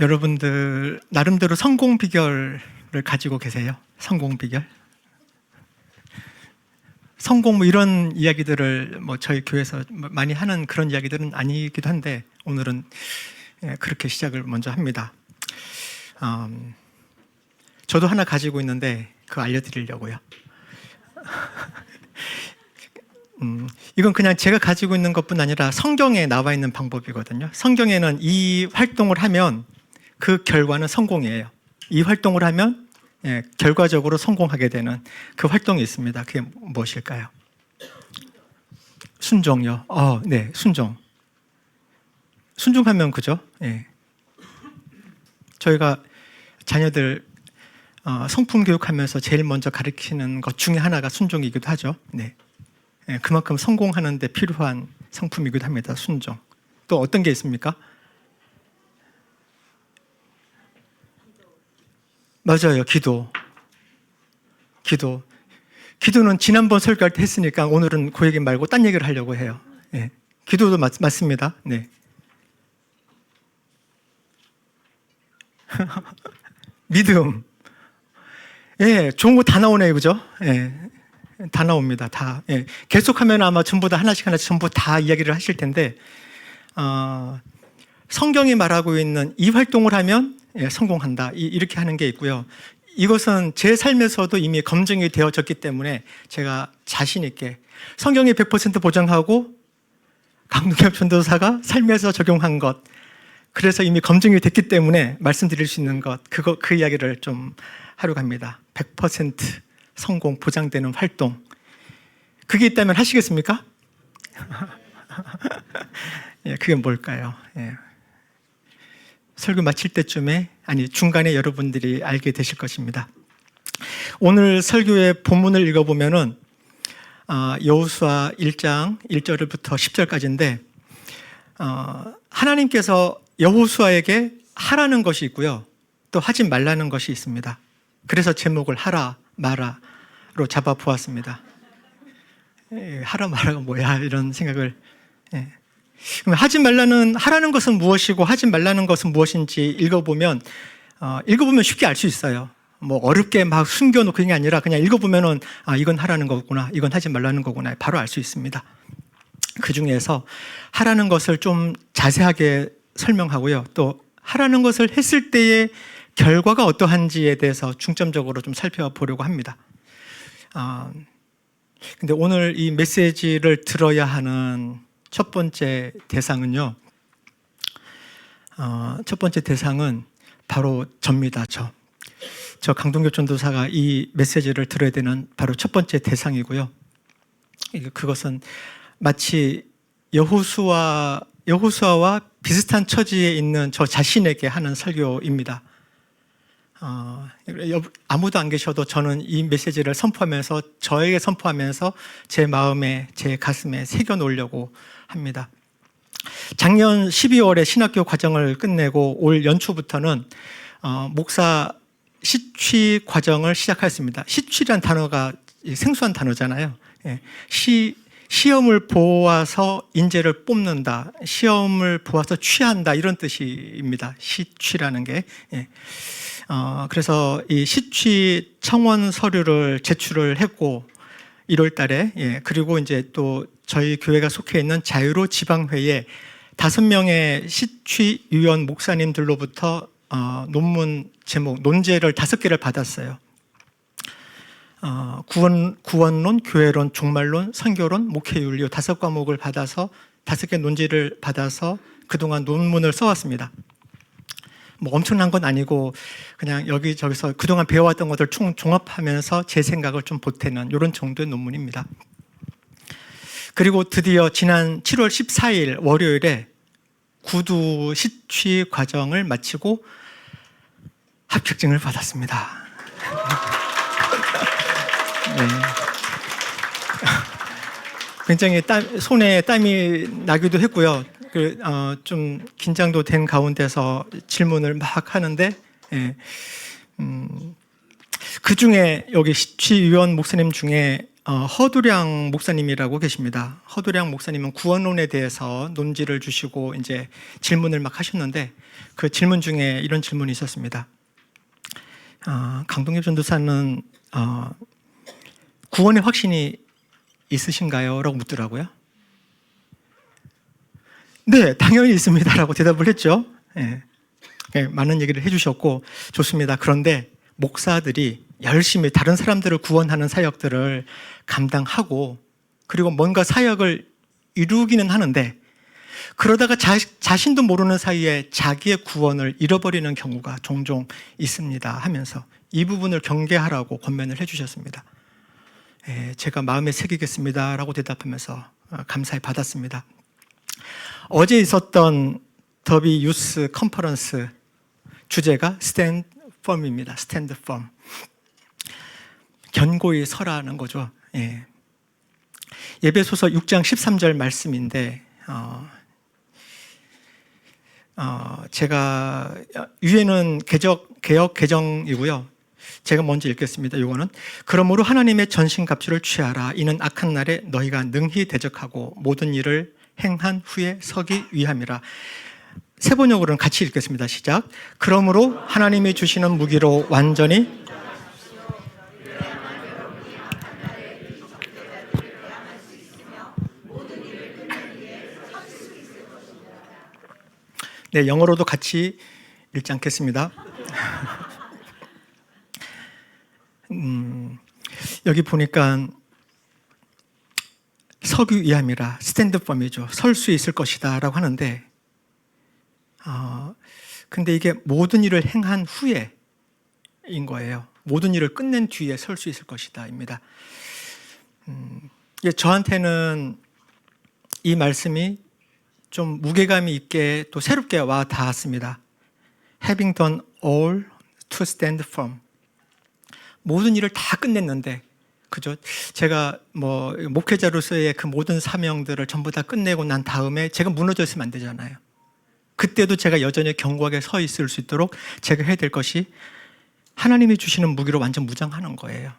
여러분들 나름대로 성공 비결을 가지고 계세요? 성공 비결? 성공 뭐 이런 이야기들을 뭐 저희 교회에서 많이 하는 그런 이야기들은 아니기도 한데 오늘은 그렇게 시작을 먼저 합니다. 저도 하나 가지고 있는데 그거 알려드리려고요. 이건 그냥 제가 가지고 있는 것뿐 아니라 성경에 나와 있는 방법이거든요. 성경에는 이 활동을 하면 그 결과는 성공이에요. 이 활동을 하면 결과적으로 성공하게 되는 그 활동이 있습니다. 그게 무엇일까요? 순종요. 네, 순종. 순종하면 그죠? 저희가 자녀들 성품 교육하면서 제일 먼저 가르치는 것 중에 하나가 순종이기도 하죠. 네. 그만큼 성공하는 데 필요한 성품이기도 합니다. 순종. 또 어떤 게 있습니까? 맞아요. 기도는 지난번 설교할 때 했으니까 오늘은 그 얘기 말고 딴 얘기를 하려고 해요. 기도도 맞습니다. 네. 믿음. 좋은 거 다 나오네요. 그죠? 다 나옵니다. 다. 계속하면 아마 전부 다 하나씩 전부 다 이야기를 하실 텐데, 성경이 말하고 있는 이 활동을 하면 성공한다. 이렇게 하는 게 있고요. 이것은 제 삶에서도 이미 검증이 되어졌기 때문에 제가 자신 있게 성경이 100% 보장하고 강동엽 전도사가 삶에서 적용한 것, 그래서 이미 검증이 됐기 때문에 말씀드릴 수 있는 것, 그 이야기를 좀 하려고 합니다. 100% 성공 보장되는 활동. 그게 있다면 하시겠습니까? 그게 뭘까요? 설교 마칠 때쯤에, 중간에 여러분들이 알게 되실 것입니다. 오늘 설교의 본문을 읽어보면은, 여호수아 1장 1절부터 10절까지인데, 하나님께서 여호수아에게 하라는 것이 있고요. 또 하지 말라는 것이 있습니다. 그래서 제목을 하라, 마라로 잡아 보았습니다. 하라, 마라가 뭐야? 이런 생각을. 그럼 하라는 것은 무엇이고 하지 말라는 것은 무엇인지 읽어보면 쉽게 알 수 있어요. 뭐 어렵게 막 숨겨놓고 그게 아니라 그냥 읽어보면은 이건 하라는 거구나, 이건 하지 말라는 거구나, 바로 알 수 있습니다. 그 중에서 하라는 것을 좀 자세하게 설명하고요. 또 하라는 것을 했을 때의 결과가 어떠한지에 대해서 중점적으로 좀 살펴보려고 합니다. 근데 오늘 이 메시지를 들어야 하는 첫 번째 대상은요. 첫 번째 대상은 바로 접니다. 저 강동엽 전도사가 이 메시지를 들어야 되는 바로 첫 번째 대상이고요. 그것은 마치 여호수아와 비슷한 처지에 있는 저 자신에게 하는 설교입니다. 아무도 안 계셔도 저는 이 메시지를 선포하면서 저에게 선포하면서 제 마음에, 제 가슴에 새겨 놓으려고 합니다. 작년 12월에 신학교 과정을 끝내고 올 연초부터는 목사 시취 과정을 시작했습니다. 시취란 단어가 생소한 단어잖아요. 시험을 보아서 인재를 뽑는다, 시험을 보아서 취한다, 이런 뜻입니다. 시취라는 게. 그래서 이 시취 청원 서류를 제출을 했고 1월 달에, 그리고 이제 또 저희 교회가 속해 있는 자유로 지방회에 5명의 시취위원 목사님들로부터 논문 제목, 논제를 5개를 받았어요. 구원론, 교회론, 종말론, 선교론, 목회윤리 5과목을 받아서 5개 논제를 받아서 그동안 논문을 써왔습니다. 뭐 엄청난 건 아니고 그냥 여기저기서 그동안 배워왔던 것들 종합하면서 제 생각을 좀 보태는 이런 정도의 논문입니다. 그리고 드디어 지난 7월 14일 월요일에 구두 시취 과정을 마치고 합격증을 받았습니다. 네. 굉장히 손에 땀이 나기도 했고요. 좀 긴장도 된 가운데서 질문을 막 하는데, 그 중에 여기 시취위원 목사님 중에 허두량 목사님이라고 계십니다. 허두량 목사님은 구원론에 대해서 논지를 주시고 이제 질문을 막 하셨는데 그 질문 중에 이런 질문이 있었습니다. 강동엽 전도사는 구원의 확신이 있으신가요? 라고 묻더라고요. 네, 당연히 있습니다. 라고 대답을 했죠. 네. 네, 많은 얘기를 해주셨고 좋습니다. 그런데 목사들이 열심히 다른 사람들을 구원하는 사역들을 감당하고 그리고 뭔가 사역을 이루기는 하는데 그러다가 자신도 모르는 사이에 자기의 구원을 잃어버리는 경우가 종종 있습니다 하면서 이 부분을 경계하라고 권면을 해주셨습니다. 제가 마음에 새기겠습니다 라고 대답하면서 감사히 받았습니다. 어제 있었던 더비 유스 컨퍼런스 주제가 Stand Firm입니다. Stand Firm. 견고히 서라는 거죠. 예배소서 6장 13절 말씀인데 제가 위에는 개역 개정이고요. 제가 먼저 읽겠습니다. 이거는 그러므로 하나님의 전신갑주를 취하라. 이는 악한 날에 너희가 능히 대적하고 모든 일을 행한 후에 서기 위함이라. 세 번역으로는 같이 읽겠습니다. 시작. 그러므로 하나님이 주시는 무기로 완전히 네, 영어로도 같이 읽지 않겠습니다. 여기 보니까 서기 위함이라 스탠드 펌이죠. 설 수 있을 것이다 라고 하는데 근데 이게 모든 일을 행한 후에인 거예요. 모든 일을 끝낸 뒤에 설 수 있을 것이다 입니다. 저한테는 이 말씀이 좀 무게감이 있게 또 새롭게 와 닿았습니다. Having done all to stand firm. 모든 일을 다 끝냈는데 그죠? 제가 목회자로서의 그 모든 사명들을 전부 다 끝내고 난 다음에 제가 무너져 있으면 안 되잖아요. 그때도 제가 여전히 견고하게 서 있을 수 있도록 제가 해야 될 것이 하나님이 주시는 무기로 완전 무장하는 거예요.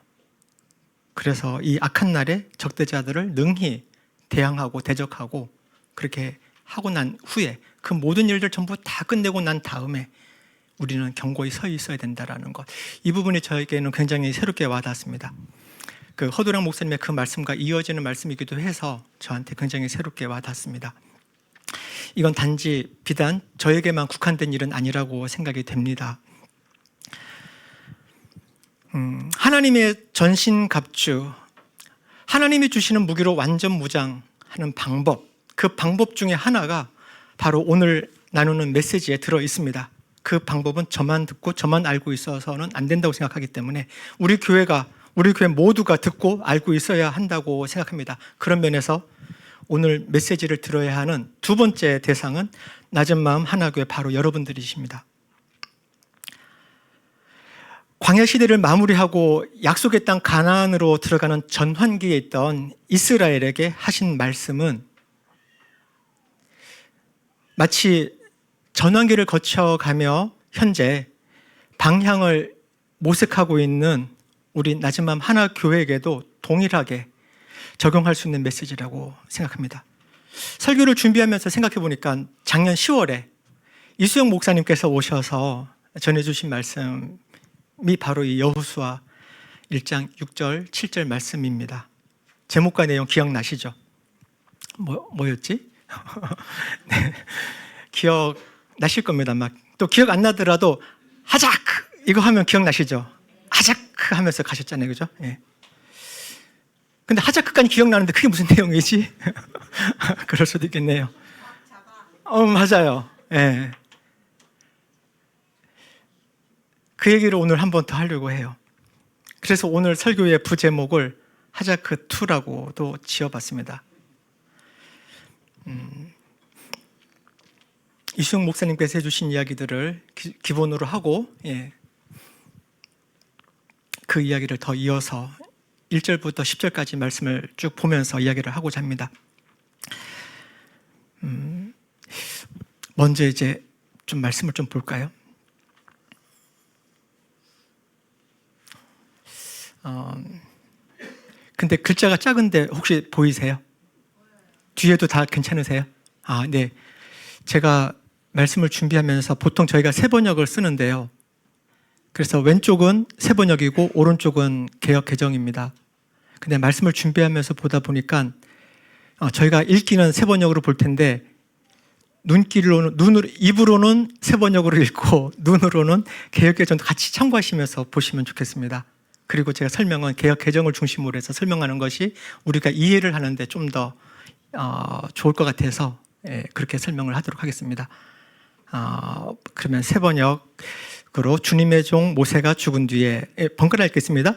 그래서 이 악한 날에 적대자들을 능히 대항하고 대적하고 그렇게 하고 난 후에 그 모든 일들 전부 다 끝내고 난 다음에 우리는 견고히 서 있어야 된다는 것. 이 부분이 저에게는 굉장히 새롭게 와닿았습니다. 그 허두량 목사님의 그 말씀과 이어지는 말씀이기도 해서 저한테 굉장히 새롭게 와닿습니다. 이건 단지 비단 저에게만 국한된 일은 아니라고 생각이 됩니다. 하나님의 전신갑주, 하나님이 주시는 무기로 완전 무장하는 방법, 그 방법 중에 하나가 바로 오늘 나누는 메시지에 들어 있습니다. 그 방법은 저만 듣고 저만 알고 있어서는 안 된다고 생각하기 때문에 우리 교회 모두가 듣고 알고 있어야 한다고 생각합니다. 그런 면에서 오늘 메시지를 들어야 하는 두 번째 대상은 낮은 마음 하나교회 바로 여러분들이십니다. 광야 시대를 마무리하고 약속의 땅 가나안으로 들어가는 전환기에 있던 이스라엘에게 하신 말씀은 마치 전환기를 거쳐가며 현재 방향을 모색하고 있는 우리 낮은 마음 하나 교회에게도 동일하게 적용할 수 있는 메시지라고 생각합니다. 설교를 준비하면서 생각해 보니까 작년 10월에 이수영 목사님께서 오셔서 전해주신 말씀이 바로 이 여호수아 1장 6절 7절 말씀입니다. 제목과 내용 기억나시죠? 뭐였지? 네, 기억나실 겁니다. 또 기억 안 나더라도 하작! 이거 하면 기억나시죠? 하작! 하면서 가셨잖아요. 그죠? 예. 근데 하자크까지 기억나는데 그게 무슨 내용이지? 그럴 수도 있겠네요. 맞아요. 예. 그 얘기를 오늘 한 번 더 하려고 해요. 그래서 오늘 설교의 부제목을 하자크2라고도 지어봤습니다. 이수영 목사님께서 해주신 이야기들을 기본으로 하고 그 이야기를 더 이어서 1절부터 10절까지 말씀을 쭉 보면서 이야기를 하고자 합니다. 먼저 이제 좀 말씀을 좀 볼까요? 근데 글자가 작은데 혹시 보이세요? 뒤에도 다 괜찮으세요? 아, 네. 제가 말씀을 준비하면서 보통 저희가 세번역을 쓰는데요. 그래서 왼쪽은 세번역이고 오른쪽은 개역 개정입니다. 근데 말씀을 준비하면서 보다 보니까 저희가 읽기는 세번역으로 볼 텐데 입으로는 세번역으로 읽고 눈으로는 개역 개정 같이 참고하시면서 보시면 좋겠습니다. 그리고 제가 설명은 개역 개정을 중심으로 해서 설명하는 것이 우리가 이해를 하는데 좀 더 좋을 것 같아서 그렇게 설명을 하도록 하겠습니다. 그러면 세번역으로 주님의 종 모세가 죽은 뒤에 번갈아 읽겠습니다.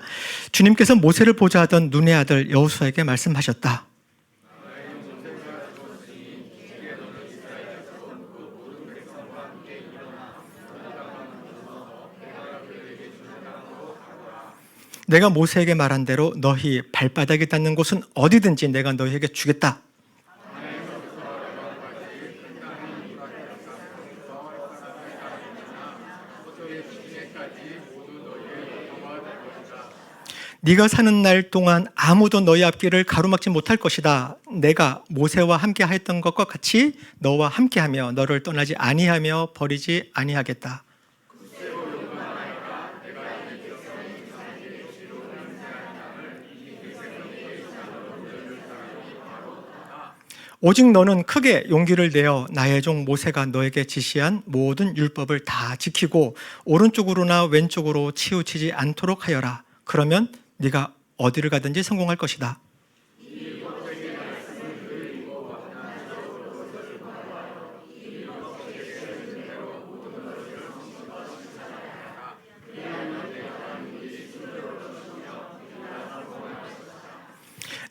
주님께서 모세를 보좌 하던 눈의 아들 여호수아에게 말씀하셨다. 내가 모세에게 말한 대로 너희 발바닥이 닿는 곳은 어디든지 내가 너희에게 주겠다. 네가 사는 날 동안 아무도 너희 앞길을 가로막지 못할 것이다. 내가 모세와 함께 하였던 것과 같이 너와 함께하며 너를 떠나지 아니하며 버리지 아니하겠다. 오직 너는 크게 용기를 내어 나의 종 모세가 너에게 지시한 모든 율법을 다 지키고 오른쪽으로나 왼쪽으로 치우치지 않도록 하여라. 그러면 네가 어디를 가든지 성공할 것이다.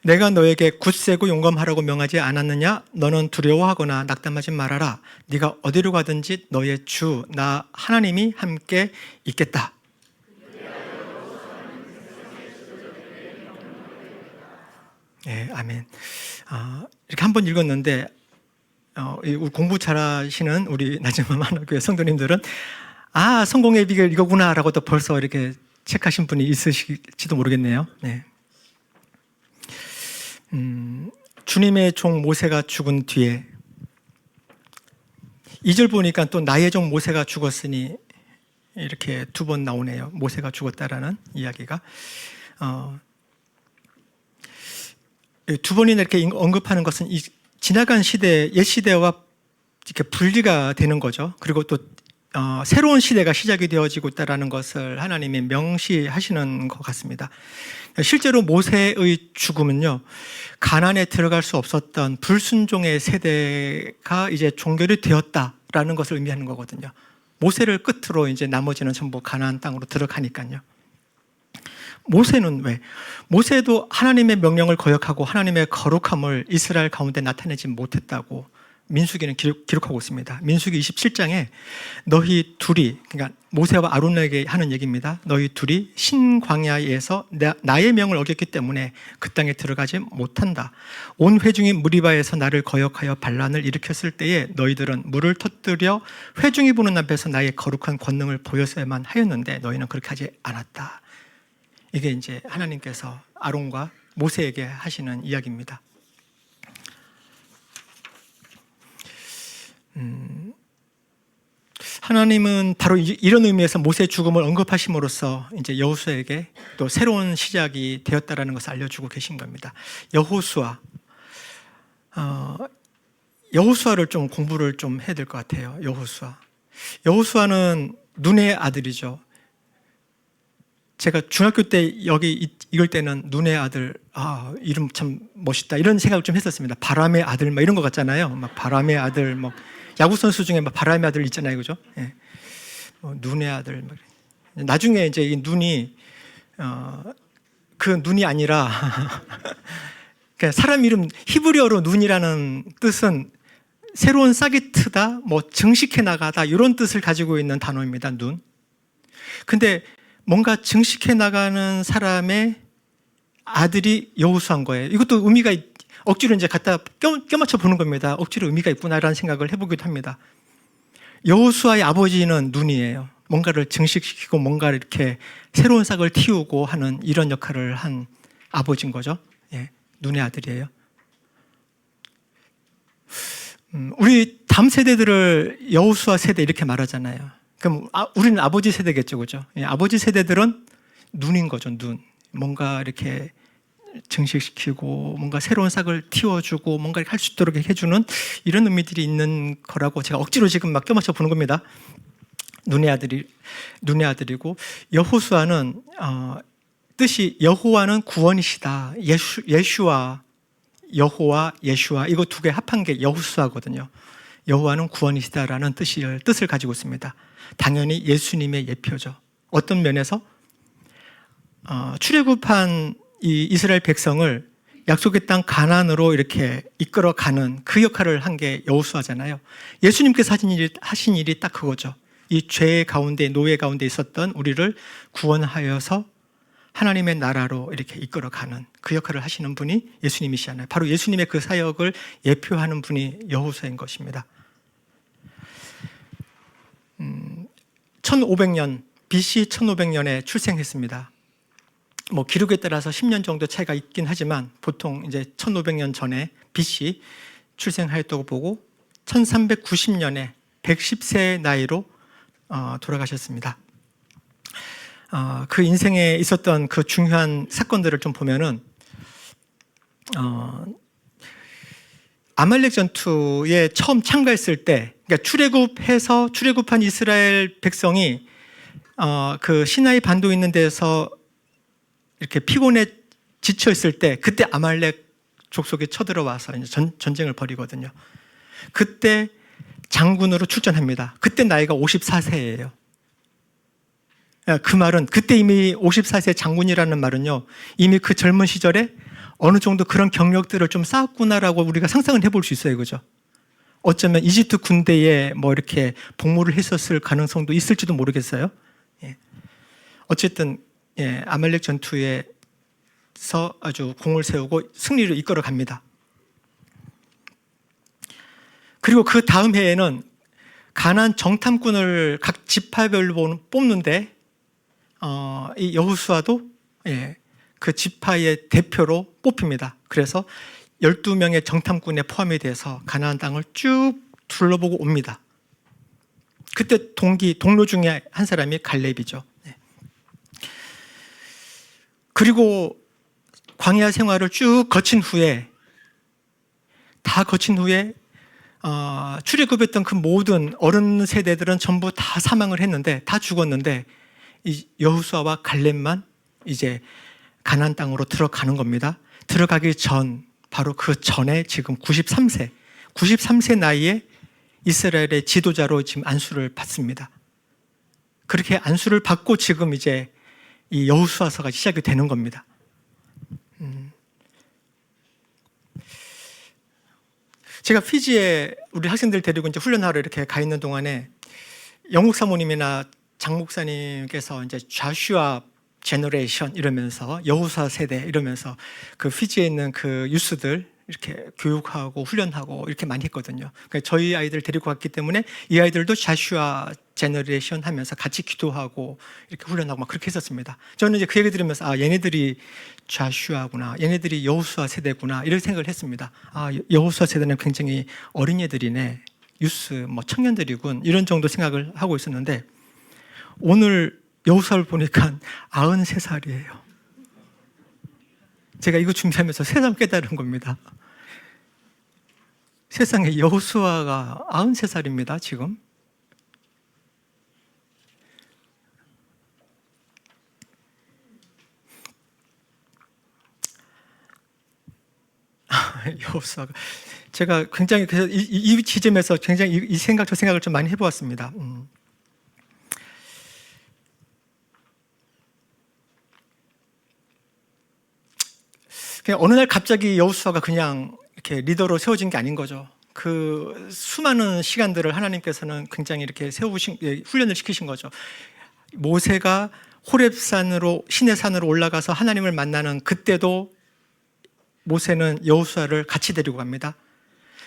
내가 너에게 굳세고 용감하라고 명하지 않았느냐? 너는 두려워하거나 낙담하지 말아라. 네가 어디로 가든지 너의 주 나 하나님이 함께 있겠다. 네, 아멘. 이렇게 한번 읽었는데 공부 잘하시는 우리 나지맘 하나교회 성도님들은 성공의 비결 이거구나라고 또 벌써 이렇게 체크하신 분이 있으실지도 모르겠네요. 네. 주님의 종 모세가 죽은 뒤에 2절 보니까 또 나의 종 모세가 죽었으니 이렇게 두 번 나오네요. 모세가 죽었다라는 이야기가 두 번이나 이렇게 언급하는 것은 이 지나간 시대, 옛 시대와 이렇게 분리가 되는 거죠. 그리고 또 새로운 시대가 시작이 되어지고 있다는 것을 하나님이 명시하시는 것 같습니다. 실제로 모세의 죽음은요, 가나안에 들어갈 수 없었던 불순종의 세대가 이제 종결이 되었다라는 것을 의미하는 거거든요. 모세를 끝으로 이제 나머지는 전부 가나안 땅으로 들어가니까요. 모세는 왜? 모세도 하나님의 명령을 거역하고 하나님의 거룩함을 이스라엘 가운데 나타내지 못했다고 민수기는 기록하고 있습니다. 민수기 27장에 너희 둘이, 그러니까 모세와 아론에게 하는 얘기입니다. 너희 둘이 신광야에서 나의 명을 어겼기 때문에 그 땅에 들어가지 못한다. 온 회중이 무리바에서 나를 거역하여 반란을 일으켰을 때에 너희들은 물을 터뜨려 회중이 보는 앞에서 나의 거룩한 권능을 보였어야만 하였는데 너희는 그렇게 하지 않았다. 이게 이제 하나님께서 아론과 모세에게 하시는 이야기입니다. 하나님은 바로 이런 의미에서 모세의 죽음을 언급하심으로써 이제 여호수아에게 또 새로운 시작이 되었다라는 것을 알려주고 계신 겁니다. 여호수아를 좀 공부를 좀 해야 될 것 같아요. 여호수아는 눈의 아들이죠. 제가 중학교 때 여기 읽을 때는 눈의 아들, 이름 참 멋있다 이런 생각을 좀 했었습니다. 바람의 아들 막 이런 거 같잖아요. 막 바람의 아들, 뭐 야구 선수 중에 막 바람의 아들 있잖아요, 그죠? 예. 눈의 아들. 나중에 이제 이 눈이 그 눈이 아니라 그러니까 사람 이름 히브리어로 눈이라는 뜻은 새로운 싹이 트다, 뭐 증식해 나가다 이런 뜻을 가지고 있는 단어입니다. 눈. 근데 뭔가 증식해 나가는 사람의 아들이 여호수아인 거예요. 이것도 의미가 억지로 이제 갖다 껴맞춰 보는 겁니다. 억지로 의미가 있구나라는 생각을 해보기도 합니다. 여호수아의 아버지는 눈이에요. 뭔가를 증식시키고 뭔가를 이렇게 새로운 싹을 틔우고 하는 이런 역할을 한 아버지인 거죠. 예, 눈의 아들이에요. 우리 다음 세대들을 여호수아 세대 이렇게 말하잖아요. 그럼 우리는 아버지 세대겠죠, 그죠? 예, 아버지 세대들은 눈인 거죠, 눈. 뭔가 이렇게 증식시키고 뭔가 새로운 싹을 틔워주고 뭔가 할 수 있도록 해주는 이런 의미들이 있는 거라고 제가 억지로 지금 막 껴맞춰 보는 겁니다. 눈의 아들이고 여호수아는 뜻이 여호와는 구원이시다. 예슈아, 여호와, 예슈아 이거 두 개 합한 게 여호수아거든요. 여호와는 구원이시다라는 뜻을 가지고 있습니다. 당연히 예수님의 예표죠. 어떤 면에서 출애굽한 이 이스라엘 백성을 약속의 땅 가나안으로 이렇게 이끌어가는 그 역할을 한 게 여호수아잖아요. 예수님께서 하신 일이 딱 그거죠. 이 죄 가운데, 노예 가운데 있었던 우리를 구원하여서 하나님의 나라로 이렇게 이끌어가는 그 역할을 하시는 분이 예수님이시잖아요. 바로 예수님의 그 사역을 예표하는 분이 여호수아인 것입니다. 1500년, BC 1500년에 출생했습니다. 뭐 기록에 따라서 10년 정도 차이가 있긴 하지만 보통 이제 1500년 전에 BC 출생하였다고 보고 1390년에 110세의 나이로 돌아가셨습니다. 그 인생에 있었던 그 중요한 사건들을 좀 보면은 아말렉 전투에 처음 참가했을 때, 그러니까 출애굽한 이스라엘 백성이 그 시나이 반도 있는 데서 이렇게 피곤해 지쳐 있을 때, 그때 아말렉 족속이 쳐들어와서 이제 전쟁을 벌이거든요. 그때 장군으로 출전합니다. 그때 나이가 54세예요. 그 말은 그때 이미 54세 장군이라는 말은요, 이미 그 젊은 시절에 어느 정도 그런 경력들을 좀 쌓았구나라고 우리가 상상을 해볼 수 있어요, 그죠? 어쩌면 이집트 군대에 뭐 이렇게 복무를 했었을 가능성도 있을지도 모르겠어요. 예. 어쨌든 아말렉 전투에서 아주 공을 세우고 승리를 이끌어 갑니다. 그리고 그 다음 해에는 가나안 정탐꾼을 각 지파별로 뽑는데 이 여호수아도 그 지파의 대표로 뽑힙니다. 그래서 12명의 정탐꾼에 포함이 돼서 가나안 땅을 쭉 둘러보고 옵니다. 그때 동료 중에 한 사람이 갈렙이죠. 그리고 광야 생활을 쭉 거친 후에 출애굽했던 그 모든 어른 세대들은 전부 다 사망을 했는데, 다 죽었는데 이 여호수아와 갈렙만 이제 가나안 땅으로 들어가는 겁니다. 들어가기 전, 바로 그 전에 지금 93세 나이에 이스라엘의 지도자로 지금 안수를 받습니다. 그렇게 안수를 받고 지금 이제 이 여호수아서가 시작이 되는 겁니다. 제가 피지에 우리 학생들 데리고 이제 훈련하러 이렇게 가 있는 동안에 영국 사모님이나 장 목사님께서 이제 좌슈아 제너레이션 이러면서 여호수아 세대 이러면서 그 피지에 있는 그 유스들 이렇게 교육하고 훈련하고 이렇게 많이 했거든요. 그러니까 저희 아이들 데리고 갔기 때문에 이 아이들도 좌슈아 제너레이션 하면서 같이 기도하고 이렇게 훈련하고 막 그렇게 했었습니다. 저는 이제 그 얘기 들으면서 얘네들이 좌슈아구나, 얘네들이 여호수아 세대구나 이렇게 생각을 했습니다. 여호수아 세대는 굉장히 어린애들이네, 유스 뭐 청년들이군, 이런 정도 생각을 하고 있었는데 오늘 여호수아를 보니까 93살이에요. 제가 이거 준비하면서 새삼 깨달은 겁니다. 세상에 여호수아가 93살입니다, 지금. 여호수아가 제가 굉장히 그래서 이 지점에서 굉장히 이 생각 저 생각을 좀 많이 해보았습니다. 그냥 어느 날 갑자기 여호수아가 그냥 이렇게 리더로 세워진 게 아닌 거죠. 그 수많은 시간들을 하나님께서는 굉장히 이렇게 훈련을 시키신 거죠. 모세가 호렙산으로, 시내 산으로 올라가서 하나님을 만나는 그때도 모세는 여호수아를 같이 데리고 갑니다.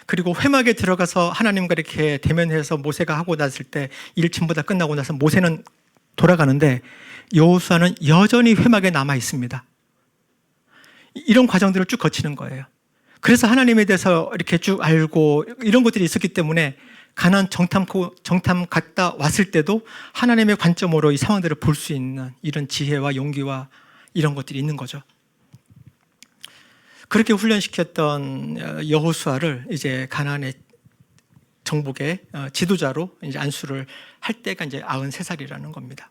그리고 회막에 들어가서 하나님과 이렇게 대면해서 모세가 하고 났을 때 일 전부 다 끝나고 나서 모세는 돌아가는데 여호수아는 여전히 회막에 남아 있습니다. 이런 과정들을 쭉 거치는 거예요. 그래서 하나님에 대해서 이렇게 쭉 알고 이런 것들이 있었기 때문에 가나안 정탐 갔다 왔을 때도 하나님의 관점으로 이 상황들을 볼 수 있는 이런 지혜와 용기와 이런 것들이 있는 거죠. 그렇게 훈련시켰던 여호수아를 이제 가나안의 정복의 지도자로 이제 안수를 할 때가 이제 93살이라는 겁니다.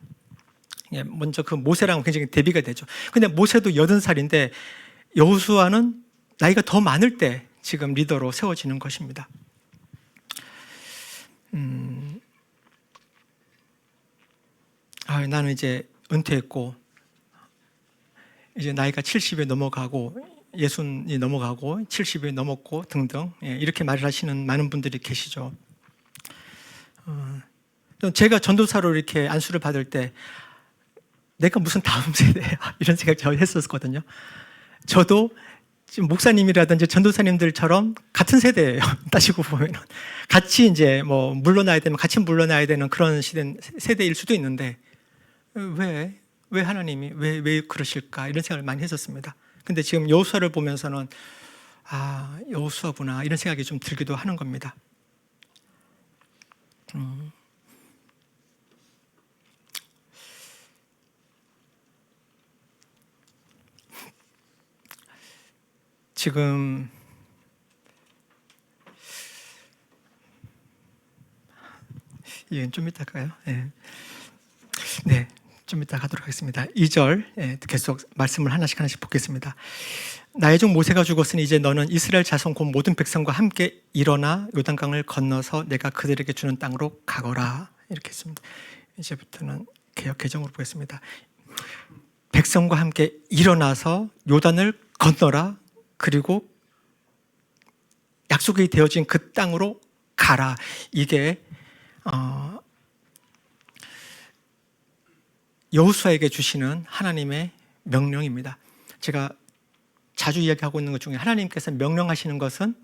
먼저 그 모세랑 굉장히 대비가 되죠. 근데 모세도 80살인데 여호수아는 나이가 더 많을 때 지금 리더로 세워지는 것입니다. 나는 이제 은퇴했고 이제 나이가 70에 넘어가고 60이 넘어가고 70이 넘었고 등등 이렇게 말을 하시는 많은 분들이 계시죠. 제가 전도사로 이렇게 안수를 받을 때 내가 무슨 다음 세대야 이런 생각 저 했었거든요. 저도 지금 목사님이라든지 전도사님들처럼 같은 세대예요. 따지고 보면 같이 이제 뭐 물러나야 되면 같이 물러나야 되는 그런 세대일 수도 있는데 왜 하나님이 왜 그러실까 이런 생각을 많이 했었습니다. 근데 지금 여호수아를 보면서는 여호수아구나 이런 생각이 좀 들기도 하는 겁니다. 지금 이건 좀 이따 가요. 네, 좀 이따 가도록 하겠습니다. 2절 계속 말씀을 하나씩 보겠습니다. 나의 종 모세가 죽었으니 이제 너는 이스라엘 자손 곧 모든 백성과 함께 일어나 요단강을 건너서 내가 그들에게 주는 땅으로 가거라 이렇게 했습니다. 이제부터는 개역 개정으로 보겠습니다. 백성과 함께 일어나서 요단을 건너라 그리고 약속이 되어진 그 땅으로 가라. 이게 여호수아에게 주시는 하나님의 명령입니다. 제가 자주 이야기하고 있는 것 중에 하나님께서 명령하시는 것은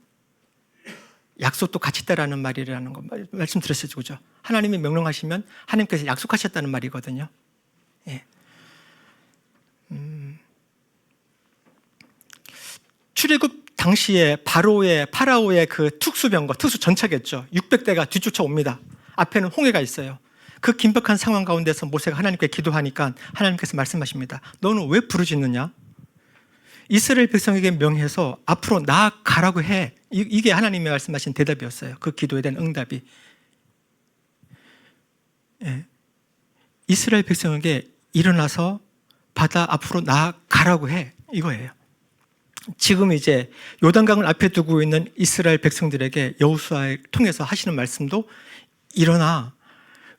약속도 같이 따라는 말이라는 거 말씀드렸었죠, 그죠? 하나님이 명령하시면 하나님께서 약속하셨다는 말이거든요. 출애굽 당시에 파라오의 그 특수병거, 특수전차겠죠. 600대가 뒤쫓아옵니다. 앞에는 홍해가 있어요. 그 긴박한 상황 가운데서 모세가 하나님께 기도하니까 하나님께서 말씀하십니다. 너는 왜 부르짖느냐? 이스라엘 백성에게 명해서 앞으로 나아가라고 해. 이게 하나님이 말씀하신 대답이었어요. 그 기도에 대한 응답이. 이스라엘 백성에게 일어나서 바다 앞으로 나아가라고 해. 이거예요. 지금 이제 요단강을 앞에 두고 있는 이스라엘 백성들에게 여호수아를 통해서 하시는 말씀도 일어나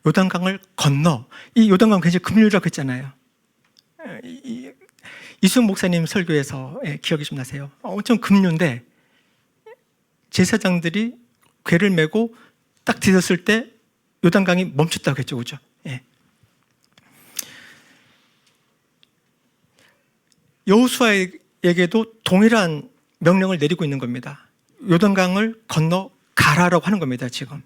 요단강을 건너. 이 요단강 굉장히 급류라고 했잖아요. 이수영 목사님 설교에서 기억이 좀 나세요. 엄청 급류인데 제사장들이 궤를 메고 딱 뒤졌을 때 요단강이 멈췄다고 했죠, 그죠? 여호수아에게도 동일한 명령을 내리고 있는 겁니다. 요단강을 건너 가라라고 하는 겁니다, 지금.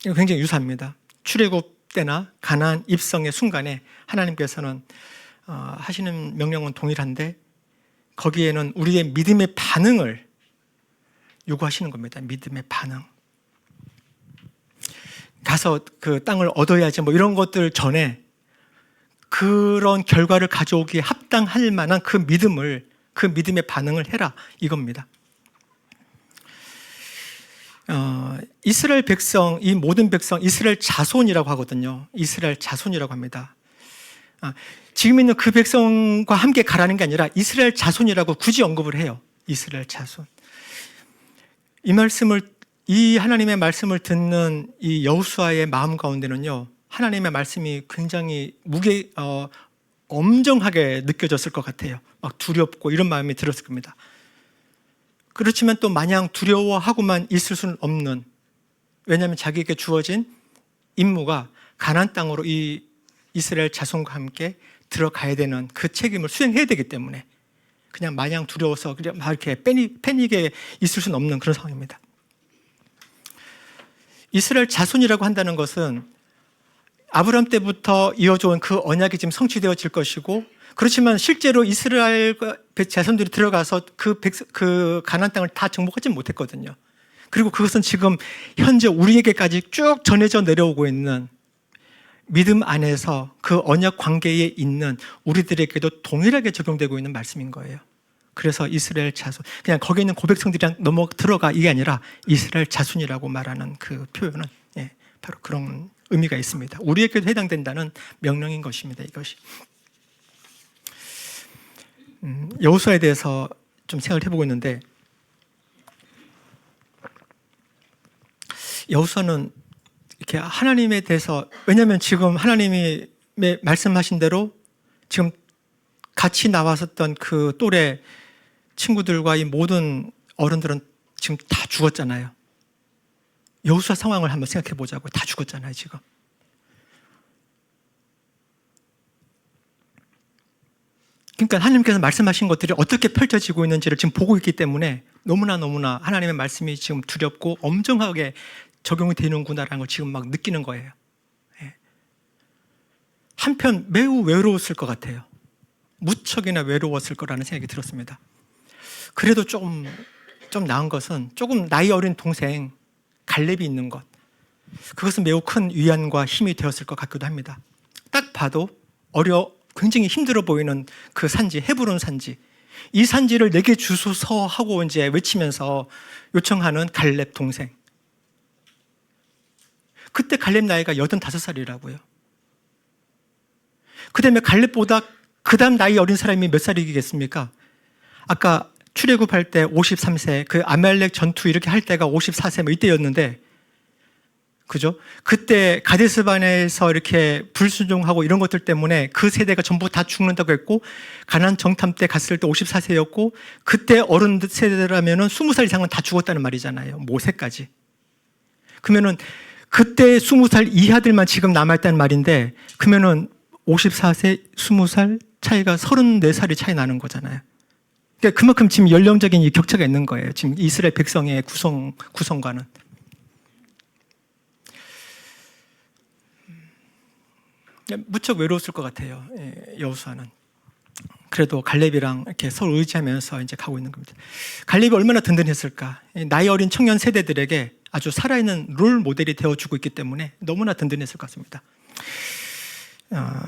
이거 굉장히 유사합니다. 출애굽 때나 가나안 입성의 순간에 하나님께서는 하시는 명령은 동일한데 거기에는 우리의 믿음의 반응을 요구하시는 겁니다. 믿음의 반응. 가서 그 땅을 얻어야지 뭐 이런 것들 전에 그런 결과를 가져오기에 합당할 만한 그 믿음의 반응을 해라 이겁니다. 이스라엘 백성, 이 모든 백성 이스라엘 자손이라고 하거든요. 이스라엘 자손이라고 합니다. 지금 있는 그 백성과 함께 가라는 게 아니라 이스라엘 자손이라고 굳이 언급을 해요. 이스라엘 자손. 이 하나님의 말씀을 듣는 이 여호수아의 마음 가운데는요, 하나님의 말씀이 굉장히 엄정하게 느껴졌을 것 같아요. 막 두렵고 이런 마음이 들었을 겁니다. 그렇지만 또 마냥 두려워하고만 있을 수는 없는, 왜냐하면 자기에게 주어진 임무가 가나안 땅으로 이 이스라엘 자손과 함께 들어가야 되는 그 책임을 수행해야 되기 때문에 그냥 마냥 두려워서 그냥 막 이렇게 패닉에 있을 수는 없는 그런 상황입니다. 이스라엘 자손이라고 한다는 것은 아브라함 때부터 이어져 온 그 언약이 지금 성취되어질 것이고 그렇지만 실제로 이스라엘 자손들이 들어가서 그 가나안 땅을 다 정복하지 못했거든요. 그리고 그것은 지금 현재 우리에게까지 쭉 전해져 내려오고 있는 믿음 안에서 그 언약 관계에 있는 우리들에게도 동일하게 적용되고 있는 말씀인 거예요. 그래서 이스라엘 자손, 그냥 거기에 있는 고백성들이랑 넘어 들어가 이게 아니라 이스라엘 자손이라고 말하는 그 표현은 바로 그런 의미가 있습니다. 우리에게도 해당된다는 명령인 것입니다. 이것이. 여호수아에 대해서 좀 생각을 해보고 있는데, 여호수아는 이렇게 하나님에 대해서, 왜냐하면 지금 하나님이 말씀하신 대로 지금 같이 나왔었던 그 또래 친구들과 이 모든 어른들은 지금 다 죽었잖아요. 여호수아 상황을 한번 생각해 보자고요. 다 죽었잖아요, 지금. 그러니까 하나님께서 말씀하신 것들이 어떻게 펼쳐지고 있는지를 지금 보고 있기 때문에 너무나 하나님의 말씀이 지금 두렵고 엄정하게 적용이 되는구나라는 걸 지금 막 느끼는 거예요. 한편 매우 외로웠을 것 같아요. 무척이나 외로웠을 거라는 생각이 들었습니다. 그래도 좀 나은 것은 조금 나이 어린 동생 갈렙이 있는 것, 그것은 매우 큰 위안과 힘이 되었을 것 같기도 합니다. 딱 봐도 굉장히 힘들어 보이는 그 산지, 헤브론 산지, 이 산지를 내게 주소서 하고 이제 외치면서 요청하는 갈렙 동생. 그때 갈렙 나이가 85살이라고요. 그 다음에 갈렙보다 그 다음 나이 어린 사람이 몇 살이겠습니까? 아까 출애굽할 때 53세, 그 아말렉 전투 이렇게 할 때가 54세 뭐 이때였는데, 그죠? 그때 가데스반에서 이렇게 불순종하고 이런 것들 때문에 그 세대가 전부 다 죽는다고 했고, 가나안 정탐 때 갔을 때 54세였고, 그때 어른 세대라면은 20살 이상은 다 죽었다는 말이잖아요. 모세까지. 그러면은 그때 20살 이하들만 지금 남아있다는 말인데, 그러면은 54세, 20살 차이가 34살이 차이 나는 거잖아요. 그러니까 그만큼 지금 연령적인 이 격차가 있는 거예요. 지금 이스라엘 백성의 구성과는. 무척 외로웠을 것 같아요. 여호수아는. 그래도 갈렙이랑 이렇게 서로 의지하면서 이제 가고 있는 겁니다. 갈렙이 얼마나 든든했을까? 나이 어린 청년 세대들에게 아주 살아있는 롤 모델이 되어주고 있기 때문에 너무나 든든했을 것 같습니다.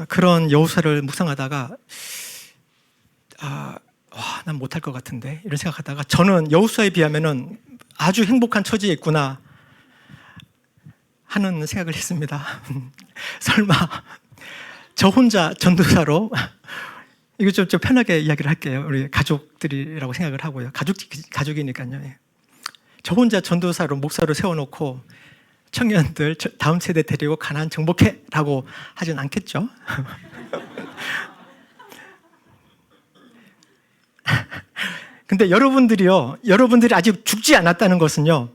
그런 여호수아를 묵상하다가 난 못할 것 같은데 이런 생각하다가 저는 여호수아에 비하면은 아주 행복한 처지에 있구나 하는 생각을 했습니다. 설마 저 혼자 전도사로 이거 좀 편하게 이야기를 할게요. 우리 가족들이라고 생각을 하고요. 가족이니까요. 저 혼자 전도사로 목사로 세워놓고 청년들 다음 세대 데리고 가나안 정복해라고 하진 않겠죠. 근데 여러분들이 아직 죽지 않았다는 것은요,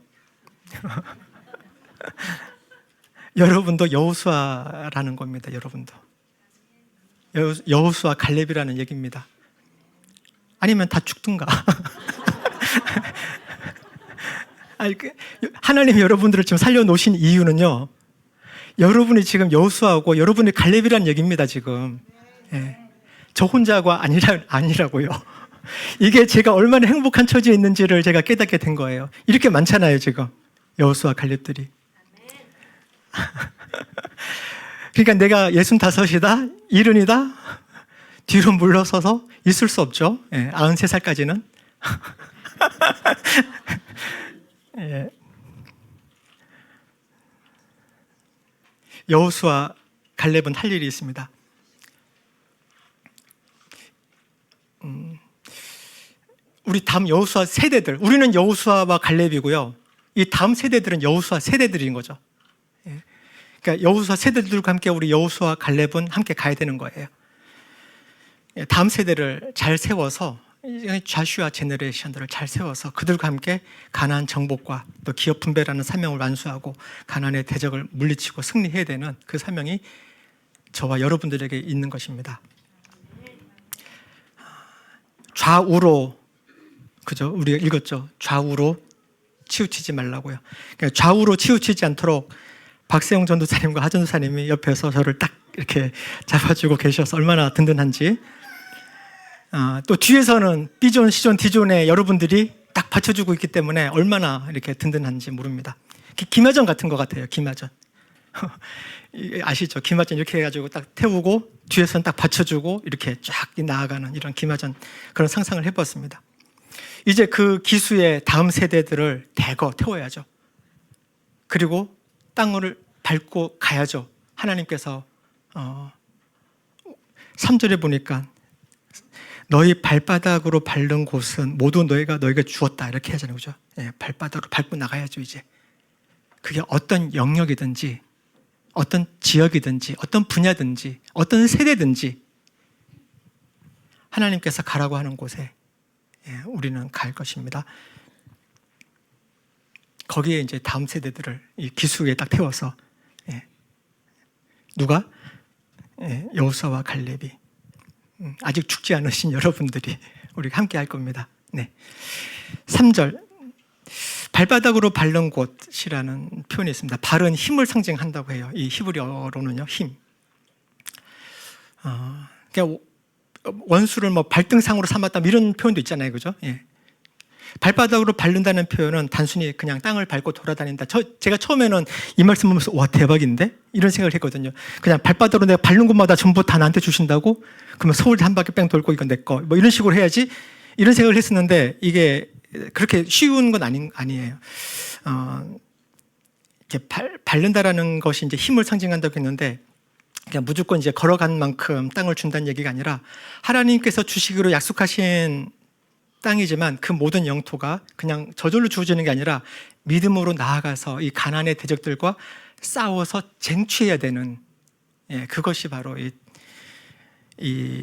여러분도 여호수아라는 겁니다. 여러분도 여호수아 갈렙이라는 얘기입니다. 아니면 다 죽든가. 하나님이 여러분들을 지금 살려놓으신 이유는요, 여러분이 지금 여호수아하고 여러분이 갈렙이라는 얘기입니다. 지금. 저 혼자가 아니라고요. 이게 제가 얼마나 행복한 처지에 있는지를 제가 깨닫게 된 거예요. 이렇게 많잖아요, 지금. 여호수아 갈렙들이. 그러니까 내가 65이다, 70이다, 뒤로 물러서서 있을 수 없죠. 93살까지는. 여호수아 갈렙은 할 일이 있습니다. 우리 다음 여호수아 세대들, 우리는 여호수아와 갈렙이고요. 이 다음 세대들은 여호수아 세대들인 거죠. 그러니까 여호수아 세대들과 함께 우리 여호수아 갈렙은 함께 가야 되는 거예요. 다음 세대를 잘 세워서, 좌슈아 제너레이션들을 잘 세워서 그들과 함께 가나안 정복과 또 기업 분배라는 사명을 완수하고 가나안의 대적을 물리치고 승리해야 되는 그 사명이 저와 여러분들에게 있는 것입니다. 좌우로, 그죠? 우리가 읽었죠? 좌우로 치우치지 말라고요. 그러니까 좌우로 치우치지 않도록 박세용 전도사님과 하전도사님이 옆에서 저를 딱 이렇게 잡아주고 계셔서 얼마나 든든한지. 또 뒤에서는 B존, C존, D존에 여러분들이 딱 받쳐주고 있기 때문에 얼마나 이렇게 든든한지 모릅니다. 기마전 같은 것 같아요. 기마전. 아시죠? 기마전 이렇게 해가지고 딱 태우고 뒤에서는 딱 받쳐주고 이렇게 쫙 나아가는 이런 기마전, 그런 상상을 해봤습니다. 이제 그 기수의 다음 세대들을 대거 태워야죠. 그리고 땅을 밟고 가야죠. 하나님께서 3절에 보니까 너희 발바닥으로 밟는 곳은 모두 너희가 주었다, 이렇게 하잖아요. 그죠? 예, 발바닥으로 밟고 나가야죠. 이제 그게 어떤 영역이든지 어떤 지역이든지 어떤 분야든지 어떤 세대든지 하나님께서 가라고 하는 곳에 우리는 갈 것입니다. 거기에 이제 다음 세대들을 이 기수에 딱 태워서 누가? 여호수아와 갈렙이, 아직 죽지 않으신 여러분들이 우리가 함께 할 겁니다. 네. 3절, 발바닥으로 밟는 곳이라는 표현이 있습니다. 발은 힘을 상징한다고 해요. 이 히브리어로는요, 힘. 그러니까 원수를 뭐 발등상으로 삼았다, 이런 표현도 있잖아요. 그죠? 예. 발바닥으로 밟는다는 표현은 단순히 그냥 땅을 밟고 돌아다닌다. 제가 처음에는 이 말씀 보면서 와, 대박인데? 이런 생각을 했거든요. 그냥 발바닥으로 내가 밟는 곳마다 전부 다 나한테 주신다고? 그러면 서울대 한 바퀴 뺑 돌고 이건 내 거. 뭐 이런 식으로 해야지. 이런 생각을 했었는데 이게 그렇게 쉬운 건 아니에요. 이렇게 밟는다라는 것이 이제 힘을 상징한다고 했는데 그냥 무조건 이제 걸어간 만큼 땅을 준다는 얘기가 아니라 하나님께서 주시기로 약속하신 땅이지만 그 모든 영토가 그냥 저절로 주어지는 게 아니라 믿음으로 나아가서 이 가나안의 대적들과 싸워서 쟁취해야 되는, 그것이 바로 이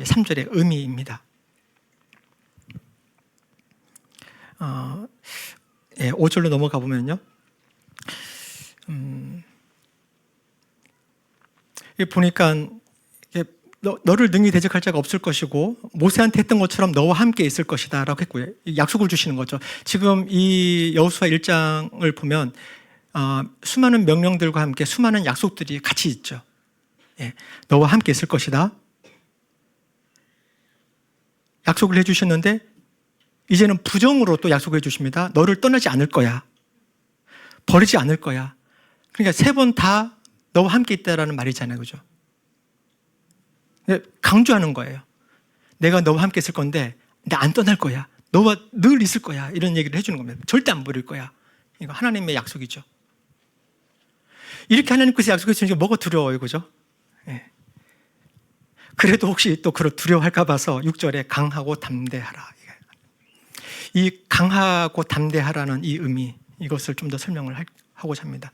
3절의 의미입니다. 5절로 넘어가 보면요, 보니까 너를 능히 대적할 자가 없을 것이고 모세한테 했던 것처럼 너와 함께 있을 것이다 라고 했고요. 약속을 주시는 거죠. 지금 이 여호수아 1장을 보면 수많은 명령들과 함께 수많은 약속들이 같이 있죠. 너와 함께 있을 것이다. 약속을 해주셨는데 이제는 부정으로 또 약속해 주십니다. 너를 떠나지 않을 거야. 버리지 않을 거야. 그러니까 3번 다 너와 함께 있다라는 말이잖아요. 그죠? 강조하는 거예요. 내가 너와 함께 있을 건데 나 안 떠날 거야. 너와 늘 있을 거야. 이런 얘기를 해주는 겁니다. 절대 안 버릴 거야. 이거 하나님의 약속이죠. 이렇게 하나님께서 약속해 주시니까 뭐가 두려워요. 그죠? 그래도 혹시 또 두려워할까 봐서 6절에 강하고 담대하라. 이 강하고 담대하라는 이 의미, 이것을 좀 더 설명을 하고자 합니다.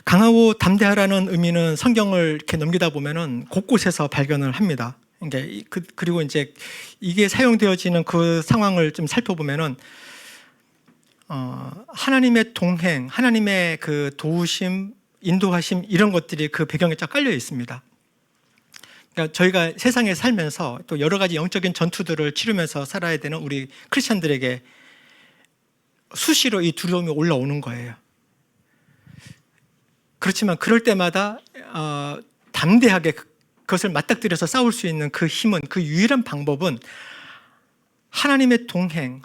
강하고 담대하라는 의미는 성경을 이렇게 넘기다 보면은 곳곳에서 발견을 합니다. 그러니까 그리고 이제 이게 사용되어지는 그 상황을 좀 살펴보면은 하나님의 동행, 하나님의 그 도우심, 인도하심, 이런 것들이 그 배경에 쫙 깔려 있습니다. 그러니까 저희가 세상에 살면서 또 여러 가지 영적인 전투들을 치르면서 살아야 되는 우리 크리스천들에게 수시로 이 두려움이 올라오는 거예요. 그렇지만 그럴 때마다 담대하게 그것을 맞닥뜨려서 싸울 수 있는 그 힘은, 그 유일한 방법은 하나님의 동행,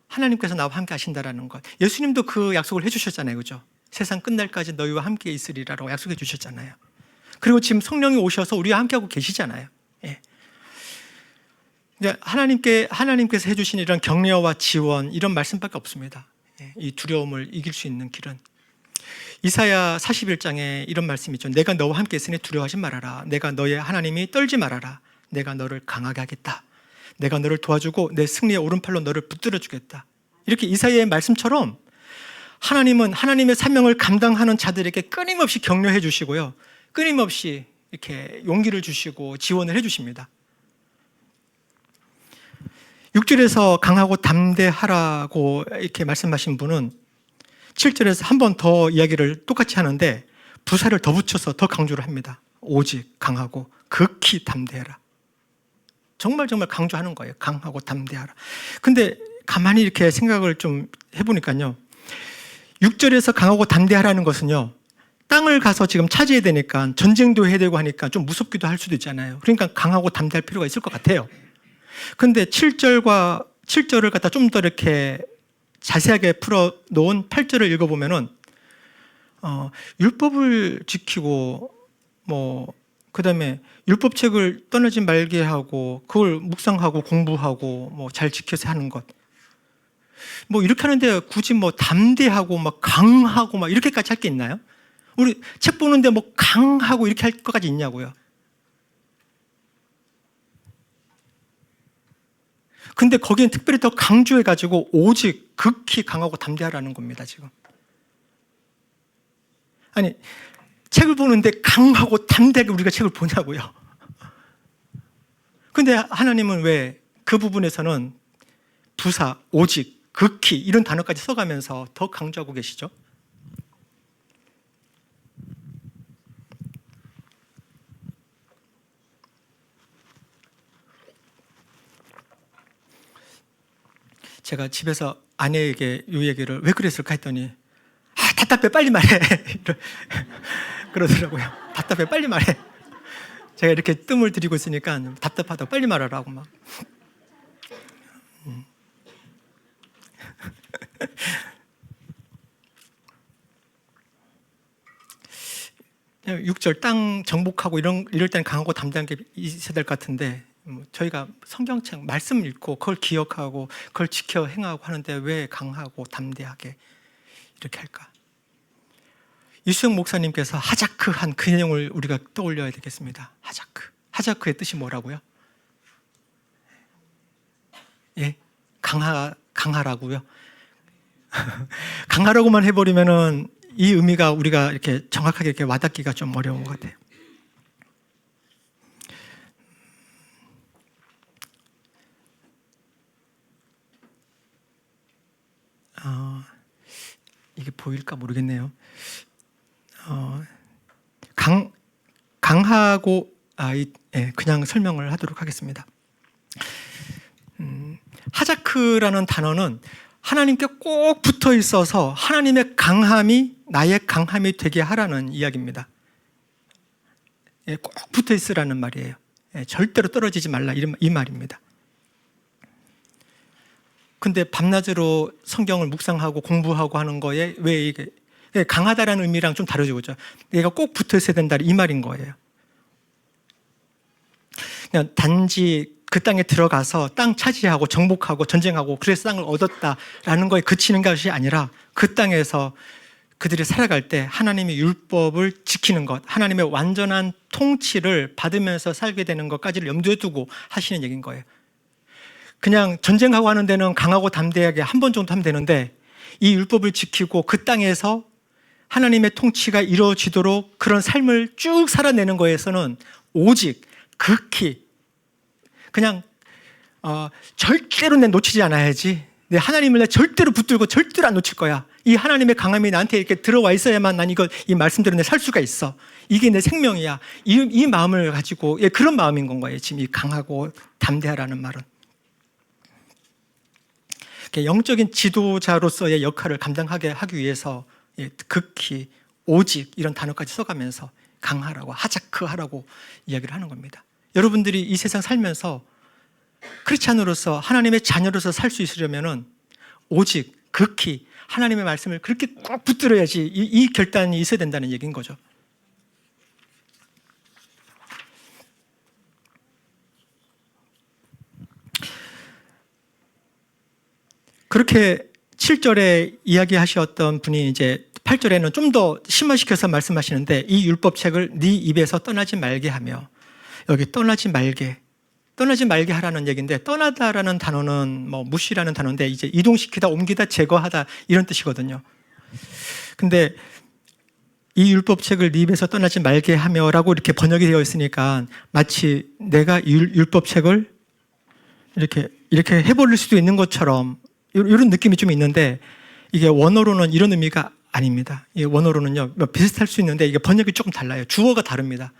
하나님께서 나와 함께 하신다라는 것. 예수님도 그 약속을 해주셨잖아요. 그죠? 세상 끝날까지 너희와 함께 있으리라고 약속해 주셨잖아요. 그리고 지금 성령이 오셔서 우리와 함께하고 계시잖아요. 하나님께서 해주신 이런 격려와 지원, 이런 말씀밖에 없습니다. 이 두려움을 이길 수 있는 길은. 이사야 41장에 이런 말씀이 있죠. 내가 너와 함께 있으니 두려워하지 말아라. 내가 너의 하나님이 떨지 말아라. 내가 너를 강하게 하겠다. 내가 너를 도와주고 내 승리의 오른팔로 너를 붙들어 주겠다. 이렇게 이사야의 말씀처럼 하나님은 하나님의 사명을 감당하는 자들에게 끊임없이 격려해 주시고요, 끊임없이 이렇게 용기를 주시고 지원을 해 주십니다. 6절에서 강하고 담대하라고 이렇게 말씀하신 분은 7절에서 한 번 더 이야기를 똑같이 하는데 부사를 더 붙여서 더 강조를 합니다. 오직 강하고 극히 담대하라. 정말 강조하는 거예요. 강하고 담대하라. 근데 가만히 이렇게 생각을 좀 해보니까요, 6절에서 강하고 담대하라는 것은요, 땅을 가서 지금 차지해야 되니까 전쟁도 해야 되고 하니까 좀 무섭기도 할 수도 있잖아요. 그러니까 강하고 담대할 필요가 있을 것 같아요. 근데 7절을 갖다 좀 더 이렇게 자세하게 풀어 놓은 8절을 읽어보면은, 율법을 지키고, 그 다음에 율법책을 떠나지 말게 하고, 그걸 묵상하고 공부하고, 잘 지켜서 하는 것. 이렇게 하는데 굳이 담대하고, 강하고, 이렇게까지 할 게 있나요? 우리 책 보는데 강하고 이렇게 할 것까지 있냐고요. 근데 거기엔 특별히 더 강조해가지고 오직 극히 강하고 담대하라는 겁니다, 지금. 아니, 책을 보는데 강하고 담대하게 우리가 책을 보냐고요. 근데 하나님은 왜 그 부분에서는 부사, 오직, 극히 이런 단어까지 써가면서 더 강조하고 계시죠? 제가 집에서 아내에게 이 얘기를 왜 그랬을까 했더니, 답답해, 빨리 말해. 그러더라고요. 답답해, 빨리 말해. 제가 이렇게 뜸을 들이고 있으니까 답답하다고 빨리 말하라고 막. 6절 땅 정복하고 이럴 때는 강하고 담대한 게 있어야 될 것 같은데, 저희가 성경책 말씀 읽고 그걸 기억하고 그걸 지켜 행하고 하는데 왜 강하고 담대하게 이렇게 할까? 이수영 목사님께서 하자크한 그 내용을 우리가 떠올려야 되겠습니다. 하자크의 뜻이 뭐라고요? 예, 강하라고요. 강하라고만 해버리면은 이 의미가 우리가 이렇게 정확하게 이렇게 와닿기가 좀 어려운 것 같아요. 이게 보일까 모르겠네요. 강하고 그냥 설명을 하도록 하겠습니다. 하자크라는 단어는 하나님께 꼭 붙어 있어서 하나님의 강함이 나의 강함이 되게 하라는 이야기입니다. 꼭 붙어 있으라는 말이에요. 절대로 떨어지지 말라 이 말입니다. 근데 밤낮으로 성경을 묵상하고 공부하고 하는 거에 왜 이게 강하다라는 의미랑 좀 다르죠, 그죠? 얘가 꼭 붙어 있어야 된다 이 말인 거예요. 그냥 단지 그 땅에 들어가서 땅 차지하고 정복하고 전쟁하고 그래서 땅을 얻었다라는 거에 그치는 것이 아니라 그 땅에서 그들이 살아갈 때 하나님의 율법을 지키는 것, 하나님의 완전한 통치를 받으면서 살게 되는 것까지를 염두에 두고 하시는 얘기인 거예요. 그냥 전쟁하고 하는 데는 강하고 담대하게 한 번 정도 하면 되는데, 이 율법을 지키고 그 땅에서 하나님의 통치가 이루어지도록 그런 삶을 쭉 살아내는 거에서는 오직 극히 그냥 절대로 내 놓치지 않아야지, 내 하나님을 내 절대로 붙들고 절대로 안 놓칠 거야, 이 하나님의 강함이 나한테 이렇게 들어와 있어야만 난 이 말씀대로 내 살 수가 있어, 이게 내 생명이야, 이 마음을 가지고 그런 마음인 건 거예요. 지금 이 강하고 담대하라는 말은 영적인 지도자로서의 역할을 감당하게 하기 위해서 극히 오직 이런 단어까지 써가면서 강하라고 하자크하라고 이야기를 하는 겁니다. 여러분들이 이 세상 살면서 크리스찬으로서 하나님의 자녀로서 살 수 있으려면은 오직 극히 하나님의 말씀을 그렇게 꼭 붙들어야지 이 결단이 있어야 된다는 얘기인 거죠. 그렇게 7절에 이야기하셨던 분이 이제 8절에는 좀 더 심화시켜서 말씀하시는데, 이 율법책을 네 입에서 떠나지 말게 하며, 여기 떠나지 말게 하라는 얘기인데, 떠나다라는 단어는 무시라는 단어인데 이제 이동시키다, 옮기다, 제거하다 이런 뜻이거든요. 근데 이 율법책을 네 입에서 떠나지 말게 하며라고 이렇게 번역이 되어 있으니까 마치 내가 율법책을 이렇게 해버릴 수도 있는 것처럼 이런 느낌이 좀 있는데, 이게 원어로는 이런 의미가 아닙니다. 원어로는요 비슷할 수 있는데 이게 번역이 조금 달라요. 주어가 다릅니다.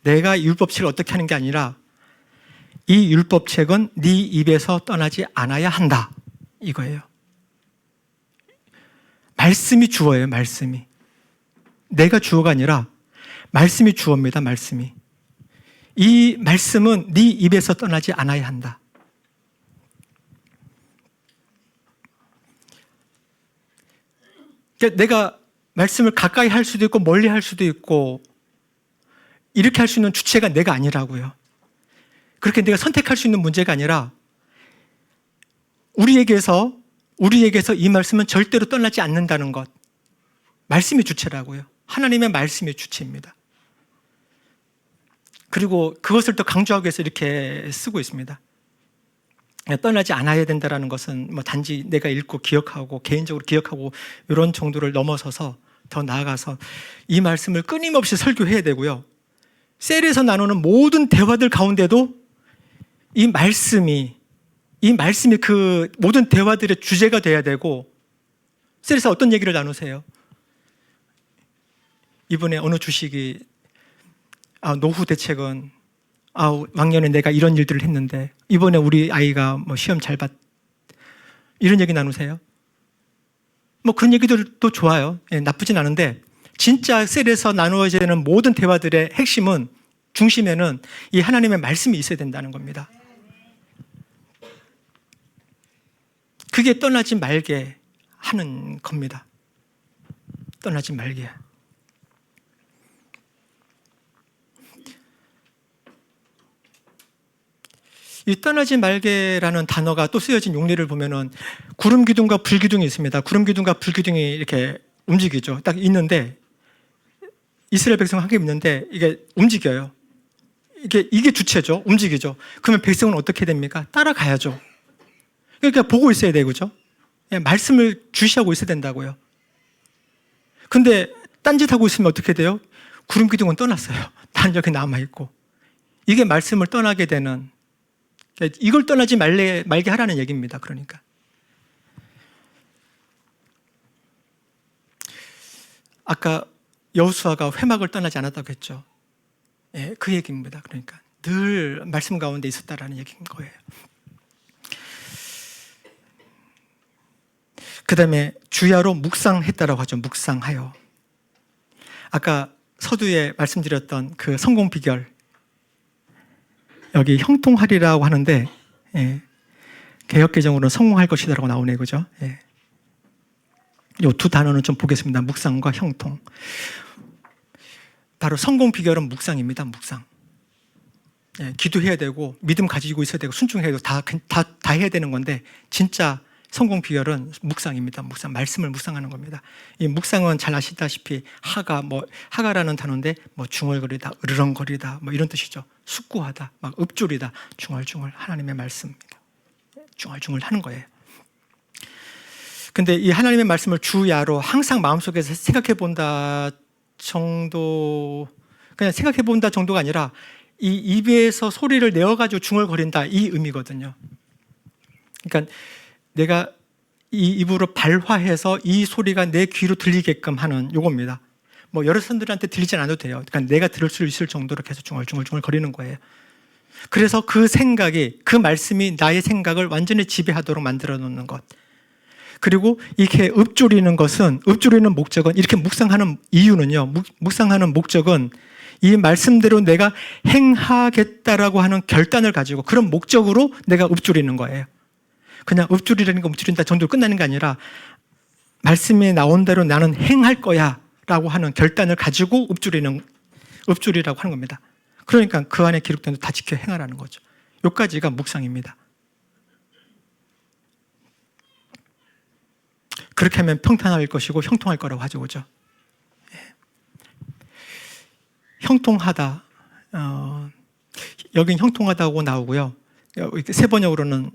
내가 이 율법책을 어떻게 하는 게 아니라 이 율법책은 네 입에서 떠나지 않아야 한다 이거예요. 말씀이 주어예요, 말씀이. 내가 주어가 아니라 말씀이 주어입니다, 말씀이. 이 말씀은 네 입에서 떠나지 않아야 한다. 그러니까 내가 말씀을 가까이 할 수도 있고 멀리 할 수도 있고 이렇게 할 수 있는 주체가 내가 아니라고요. 그렇게 내가 선택할 수 있는 문제가 아니라 우리에게서 이 말씀은 절대로 떠나지 않는다는 것. 말씀이 주체라고요. 하나님의 말씀이 주체입니다. 그리고 그것을 또 강조하기 위해서 이렇게 쓰고 있습니다. 떠나지 않아야 된다는 것은 단지 내가 읽고 기억하고 개인적으로 기억하고 이런 정도를 넘어서서 더 나아가서 이 말씀을 끊임없이 설교해야 되고요. 셀에서 나누는 모든 대화들 가운데도 이 말씀이 그 모든 대화들의 주제가 돼야 되고, 셀에서 어떤 얘기를 나누세요? 이번에 어느 주식이 노후 대책은 왕년에 내가 이런 일들을 했는데 이번에 우리 아이가 시험 잘 봤, 이런 얘기 나누세요? 그런 얘기들도 좋아요. 나쁘진 않은데 진짜 셀에서 나누어져야 되는 모든 대화들의 핵심은, 중심에는 이 하나님의 말씀이 있어야 된다는 겁니다. 그게 떠나지 말게 하는 겁니다. 떠나지 말게. 이 떠나지 말게라는 단어가 또 쓰여진 용례를 보면은 구름 기둥과 불 기둥이 있습니다. 구름 기둥과 불 기둥이 이렇게 움직이죠. 딱 있는데 이스라엘 백성 한 개 있는데 이게 움직여요. 이게 주체죠. 움직이죠. 그러면 백성은 어떻게 됩니까? 따라가야죠. 그러니까 보고 있어야 되고, 그죠? 말씀을 주시하고 있어야 된다고요. 근데 딴짓하고 있으면 어떻게 돼요? 구름 기둥은 떠났어요. 난 여기 남아있고. 이게 말씀을 떠나게 되는, 이걸 떠나지 말게 하라는 얘기입니다. 그러니까. 아까 여호수아가 회막을 떠나지 않았다고 했죠. 그 얘기입니다. 그러니까 늘 말씀 가운데 있었다라는 얘기인 거예요. 그 다음에 주야로 묵상했다라고 하죠. 묵상하여. 아까 서두에 말씀드렸던 그 성공 비결, 여기 형통하리라고 하는데 개역개정으로는 성공할 것이다라고 나오네요. 그죠? 이 두 단어는 좀 보겠습니다. 묵상과 형통. 바로 성공 비결은 묵상입니다. 묵상. 기도해야 되고 믿음 가지고 있어야 되고 순종해야 되고 다 해야 되는 건데 진짜 성공 비결은 묵상입니다. 묵상, 말씀을 묵상하는 겁니다. 이 묵상은 잘 아시다시피 하가라는 단어인데 중얼거리다, 으르렁거리다 이런 뜻이죠. 숙고하다, 읊조리다, 중얼중얼 하나님의 말씀입니다. 중얼중얼 하는 거예요. 근데 이 하나님의 말씀을 주야로 항상 마음속에서 생각해 본다 정도, 그냥 생각해 본다 정도가 아니라 이 입에서 소리를 내어가지고 중얼거린다, 이 의미거든요. 그러니까 내가 이 입으로 발화해서 이 소리가 내 귀로 들리게끔 하는 요겁니다. 여러 사람들한테 들리진 않아도 돼요. 그러니까 내가 들을 수 있을 정도로 계속 중얼중얼 거리는 거예요. 그래서 그 생각이, 그 말씀이 나의 생각을 완전히 지배하도록 만들어 놓는 것. 그리고 이렇게 읊조리는 목적은, 이렇게 묵상하는 이유는요, 묵상하는 목적은 이 말씀대로 내가 행하겠다라고 하는 결단을 가지고 그런 목적으로 내가 읊조리는 거예요. 그냥 읊조리라는 거 읊조린다 정도로 끝나는 게 아니라 말씀에 나온 대로 나는 행할 거야 라고 하는 결단을 가지고 읊조리라고 하는 겁니다. 그러니까 그 안에 기록된 거 다 지켜 행하라는 거죠. 여기까지가 묵상입니다. 그렇게 하면 평탄할 것이고 형통할 거라고 하죠. 그죠? 형통하다. 여긴 형통하다고 나오고요. 세 번역으로는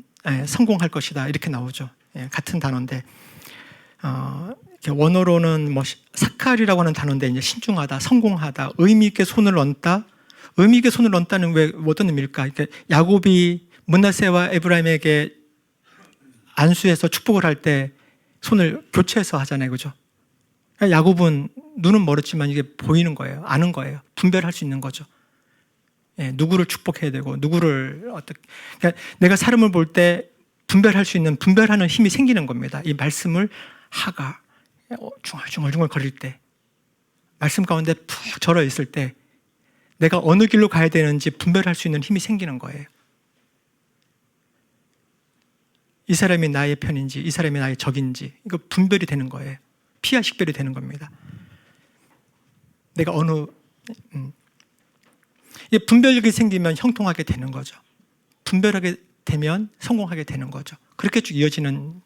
성공할 것이다 이렇게 나오죠. 같은 단어인데 원어로는 사칼이라고 하는 단어인데 이제 신중하다, 성공하다, 의미 있게 손을 얹다. 의미 있게 손을 얹다는 왜 어떤 의미일까? 그러니까 야곱이 므낫세와 에브라임에게 안수해서 축복을 할 때 손을 교체해서 하잖아요, 그죠? 그러니까 야곱은 눈은 멀었지만 이게 보이는 거예요, 아는 거예요, 분별할 수 있는 거죠. 누구를 축복해야 되고 누구를 그러니까 내가 사람을 볼 때 분별할 수 있는, 분별하는 힘이 생기는 겁니다. 이 말씀을 중얼중얼 거릴 때, 말씀 가운데 푹 절어 있을 때 내가 어느 길로 가야 되는지 분별할 수 있는 힘이 생기는 거예요. 이 사람이 나의 편인지 이 사람이 나의 적인지 이거 분별이 되는 거예요. 피와 식별이 되는 겁니다. 내가 이 분별력이 생기면 형통하게 되는 거죠. 분별하게 되면 성공하게 되는 거죠. 그렇게 쭉 이어지는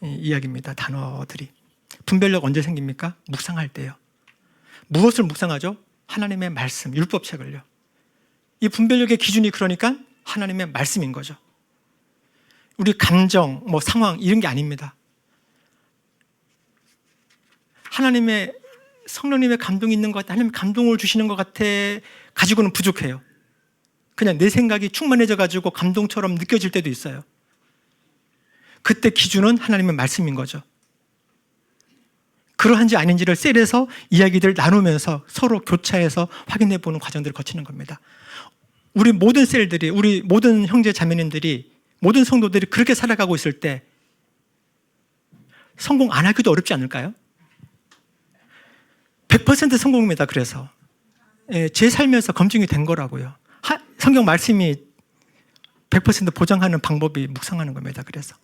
이야기입니다. 단어들이. 분별력 언제 생깁니까? 묵상할 때요. 무엇을 묵상하죠? 하나님의 말씀, 율법책을요. 이 분별력의 기준이 그러니까 하나님의 말씀인 거죠. 우리 감정, 상황 이런 게 아닙니다. 하나님의 성령님의 감동이 있는 것 같아, 하나님 감동을 주시는 것 같아 가지고는 부족해요. 그냥 내 생각이 충만해져 가지고 감동처럼 느껴질 때도 있어요. 그때 기준은 하나님의 말씀인 거죠. 그러한지 아닌지를 셀에서 이야기들 나누면서 서로 교차해서 확인해 보는 과정들을 거치는 겁니다. 우리 모든 셀들이, 우리 모든 형제 자매님들이, 모든 성도들이 그렇게 살아가고 있을 때 성공 안 하기도 어렵지 않을까요? 100% 성공입니다. 그래서 제 삶에서 검증이 된 거라고요. 성경 말씀이 100% 보장하는 방법이 묵상하는 겁니다. 그래서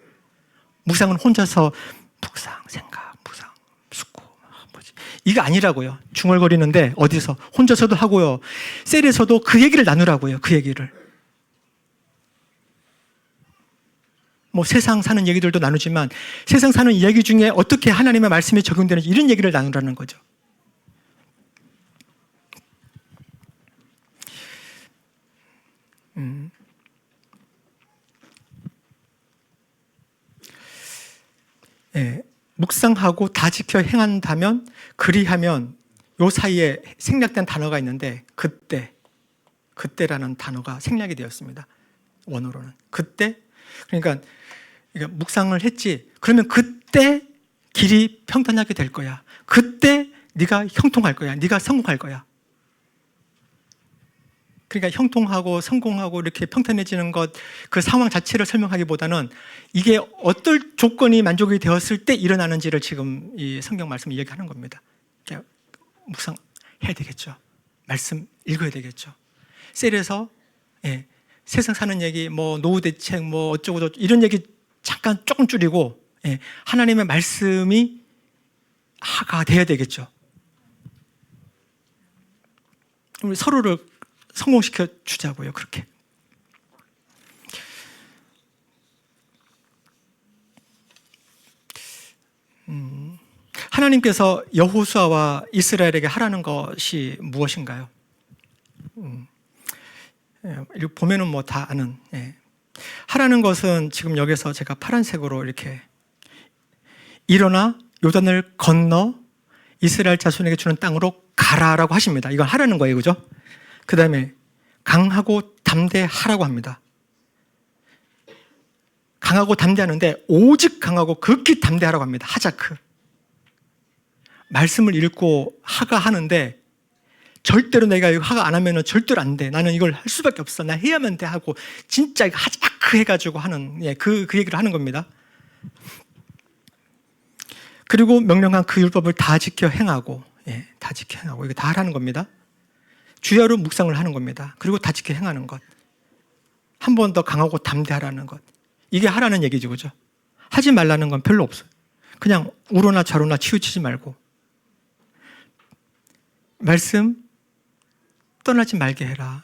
묵상은 혼자서 묵상, 생각, 묵상, 숙고 이거 아니라고요. 중얼거리는데 어디서 혼자서도 하고요. 셀에서도 그 얘기를 나누라고요. 그 얘기를. 세상 사는 얘기들도 나누지만 세상 사는 이야기 중에 어떻게 하나님의 말씀이 적용되는지 이런 얘기를 나누라는 거죠. 묵상하고 다 지켜 행한다면, 그리하면 요 사이에 생략된 단어가 있는데 그때라는 단어가 생략이 되었습니다. 원어로는 그때. 그러니까 묵상을 했지. 그러면 그때 길이 평탄하게 될 거야. 그때 네가 형통할 거야. 네가 성공할 거야. 그러니까 형통하고 성공하고 이렇게 평탄해지는 것, 그 상황 자체를 설명하기보다는 이게 어떨 조건이 만족이 되었을 때 일어나는지를 지금 이 성경 말씀 이야기하는 겁니다. 그러니까 묵상해야 되겠죠. 말씀 읽어야 되겠죠. 셀에서 세상 사는 얘기, 노후 대책, 어쩌고저쩌고 이런 얘기 잠깐 조금 줄이고 하나님의 말씀이 하가 돼야 되겠죠. 우리 서로를 성공시켜 주자고요. 그렇게. 하나님께서 여호수아와 이스라엘에게 하라는 것이 무엇인가요? 이렇게 보면은 다 아는. 하라는 것은 지금 여기서 제가 파란색으로 이렇게 일어나 요단을 건너 이스라엘 자손에게 주는 땅으로 가라라고 하십니다. 이건 하라는 거예요. 그죠? 그 다음에 강하고 담대하라고 합니다. 강하고 담대하는데 오직 강하고 극히 담대하라고 합니다. 하자크. 말씀을 읽고 하가 하는데 절대로 내가 이거 하가 안 하면 절대로 안 돼. 나는 이걸 할 수밖에 없어. 나 해야만 돼 하고 진짜 하자크 해가지고 하는 그 얘기를 하는 겁니다. 그리고 명령한 그 율법을 다 지켜 행하고 다 지켜 행하고 이거 다 하라는 겁니다. 주야로 묵상을 하는 겁니다. 그리고 다 지켜 행하는 것. 한 번 더 강하고 담대하라는 것. 이게 하라는 얘기죠. 그죠? 하지 말라는 건 별로 없어요. 그냥 우로나 좌로나 치우치지 말고 말씀 떠나지 말게 해라.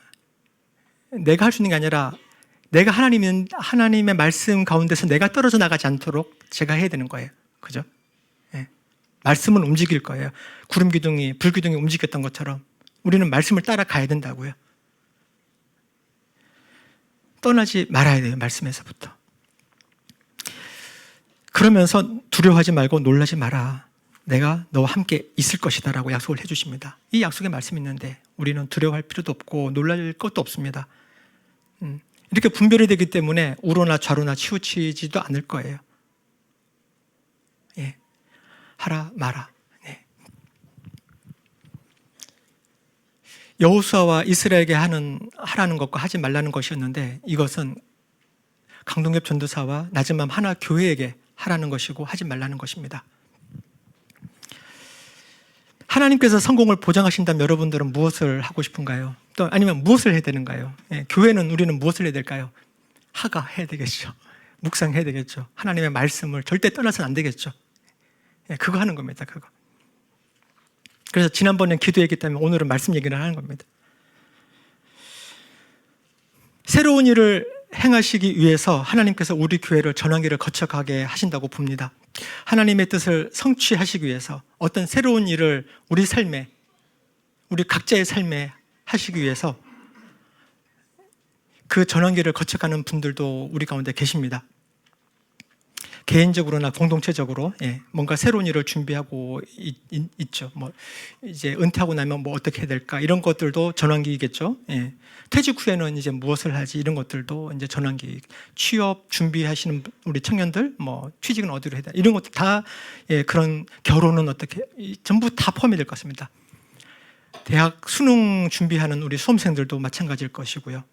내가 할 수 있는 게 아니라 내가 하나님의 말씀 가운데서 내가 떨어져 나가지 않도록 제가 해야 되는 거예요. 그죠? 말씀은 움직일 거예요. 구름 기둥이 불 기둥이 움직였던 것처럼 우리는 말씀을 따라가야 된다고요. 떠나지 말아야 돼요. 말씀에서부터. 그러면서 두려워하지 말고 놀라지 마라. 내가 너와 함께 있을 것이다 라고 약속을 해주십니다. 이 약속의 말씀이 있는데 우리는 두려워할 필요도 없고 놀랄 것도 없습니다. 이렇게 분별이 되기 때문에 우로나 좌로나 치우치지도 않을 거예요. 하라 마라. 여호수아와 이스라엘에게 하라는 것과 하지 말라는 것이었는데 이것은 강동엽 전도사와 낮은 맘 하나 교회에게 하라는 것이고 하지 말라는 것입니다. 하나님께서 성공을 보장하신다면 여러분들은 무엇을 하고 싶은가요? 또 아니면 무엇을 해야 되는가요? 교회는 우리는 무엇을 해야 될까요? 하가 해야 되겠죠. 묵상해야 되겠죠. 하나님의 말씀을 절대 떠나서는 안 되겠죠. 그거 하는 겁니다. 그거. 그래서 지난번엔 기도 얘기 때문에 오늘은 말씀 얘기를 하는 겁니다. 새로운 일을 행하시기 위해서 하나님께서 우리 교회를 전환기를 거쳐가게 하신다고 봅니다. 하나님의 뜻을 성취하시기 위해서 어떤 새로운 일을 우리 삶에, 우리 각자의 삶에 하시기 위해서 그 전환기를 거쳐가는 분들도 우리 가운데 계십니다. 개인적으로나 공동체적으로 뭔가 새로운 일을 준비하고 있죠. 뭐 이제 은퇴하고 나면 뭐 어떻게 해야 될까 이런 것들도 전환기이겠죠. 퇴직 후에는 이제 무엇을 하지 이런 것들도 이제 전환기. 취업 준비하시는 우리 청년들, 뭐 취직은 어디로 해야 돼 이런 것들 다 그런 결혼은 어떻게 전부 다 포함이 될 것 같습니다. 대학 수능 준비하는 우리 수험생들도 마찬가지일 것이고요.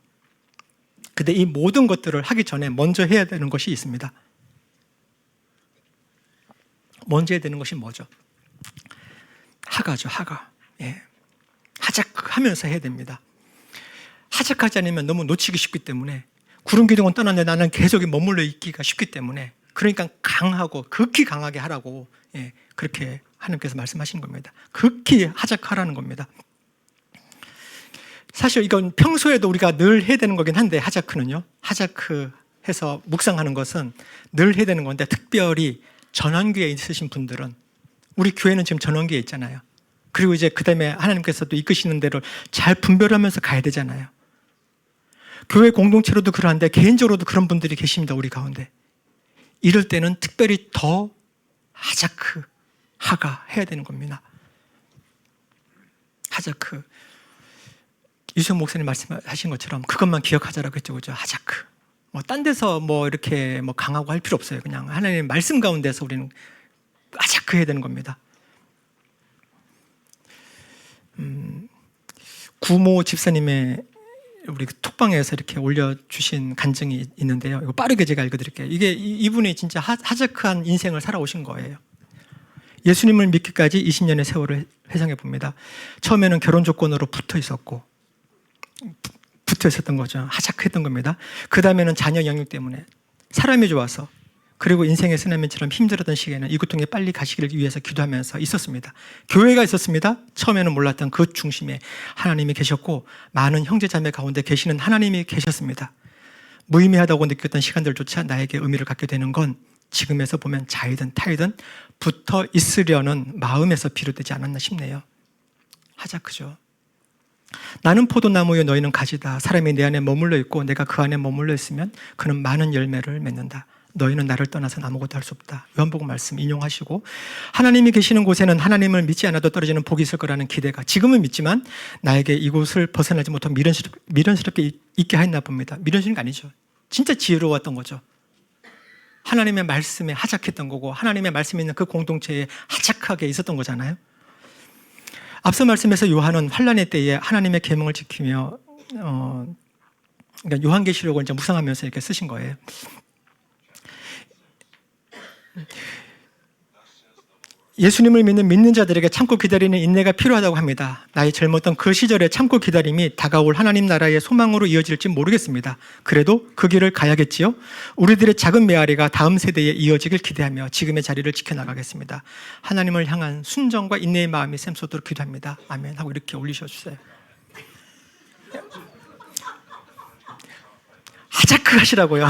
근데 이 모든 것들을 하기 전에 먼저 해야 되는 것이 있습니다. 먼저 해야 되는 것이 뭐죠? 하가죠, 하가. 하작하면서 해야 됩니다. 하작하지 않으면 너무 놓치기 쉽기 때문에 구름기둥은 떠났는데 나는 계속 머물러 있기가 쉽기 때문에 그러니까 강하고 극히 강하게 하라고 그렇게 하나님께서 말씀하신 겁니다. 극히 하작하라는 겁니다. 사실 이건 평소에도 우리가 늘 해야 되는 거긴 한데 하자크는요. 하자크 해서 묵상하는 것은 늘 해야 되는 건데 특별히 전환기에 있으신 분들은 우리 교회는 지금 전환기에 있잖아요. 그리고 이제 그 다음에 하나님께서 또 이끄시는 대로 잘 분별하면서 가야 되잖아요. 교회 공동체로도 그러한데 개인적으로도 그런 분들이 계십니다. 우리 가운데. 이럴 때는 특별히 더 하자크, 하가 해야 되는 겁니다. 하자크. 유수영 목사님 말씀하신 것처럼 그것만 기억하자라고 했죠. 그죠? 하자크. 뭐 딴 데서 뭐 이렇게 뭐 강하고 할 필요 없어요. 그냥 하나님의 말씀 가운데서 우리는 하자크 해야 되는 겁니다. 구모 집사님의 우리 톡방에서 이렇게 올려주신 간증이 있는데요. 이거 빠르게 제가 읽어드릴게요. 이게 이분이 진짜 하자크한 인생을 살아오신 거예요. 예수님을 믿기까지 20년의 세월을 회상해 봅니다. 처음에는 결혼 조건으로 붙어 있었던 거죠. 하작했던 겁니다. 그 다음에는 자녀 양육 때문에 사람이 좋아서 그리고 인생의 쓰나미처럼 힘들었던 시기에는 이 고통에 빨리 가시기를 위해서 기도하면서 있었습니다. 교회가 있었습니다. 처음에는 몰랐던 그 중심에 하나님이 계셨고 많은 형제자매 가운데 계시는 하나님이 계셨습니다. 무의미하다고 느꼈던 시간들조차 나에게 의미를 갖게 되는 건 지금에서 보면 자이든 타이든 붙어 있으려는 마음에서 비롯되지 않았나 싶네요. 하자크죠. 나는 포도나무요 너희는 가지다. 사람이 내 안에 머물러 있고 내가 그 안에 머물러 있으면 그는 많은 열매를 맺는다. 너희는 나를 떠나서는 아무것도 할 수 없다. 요한복음 말씀 인용하시고 하나님이 계시는 곳에는 하나님을 믿지 않아도 떨어지는 복이 있을 거라는 기대가 지금은 믿지만 나에게 이곳을 벗어나지 못하고 미련스럽게 있게 하였나 봅니다. 미련스러운 게 아니죠. 진짜 지혜로웠던 거죠. 하나님의 말씀에 하작했던 거고 하나님의 말씀이 있는 그 공동체에 하작하게 있었던 거잖아요. 앞서 말씀에서 요한은 환난의 때에 하나님의 계명을 지키며 그러니까 요한계시록을 이제 묵상하면서 이렇게 쓰신 거예요. 예수님을 믿는 자들에게 참고 기다리는 인내가 필요하다고 합니다. 나이 젊었던 그 시절에 참고 기다림이 다가올 하나님 나라의 소망으로 이어질지 모르겠습니다. 그래도 그 길을 가야겠지요. 우리들의 작은 메아리가 다음 세대에 이어지길 기대하며 지금의 자리를 지켜나가겠습니다. 하나님을 향한 순정과 인내의 마음이 샘솟도록 기도합니다. 아멘 하고 이렇게 올리셔주세요. 하자크 하시라고요.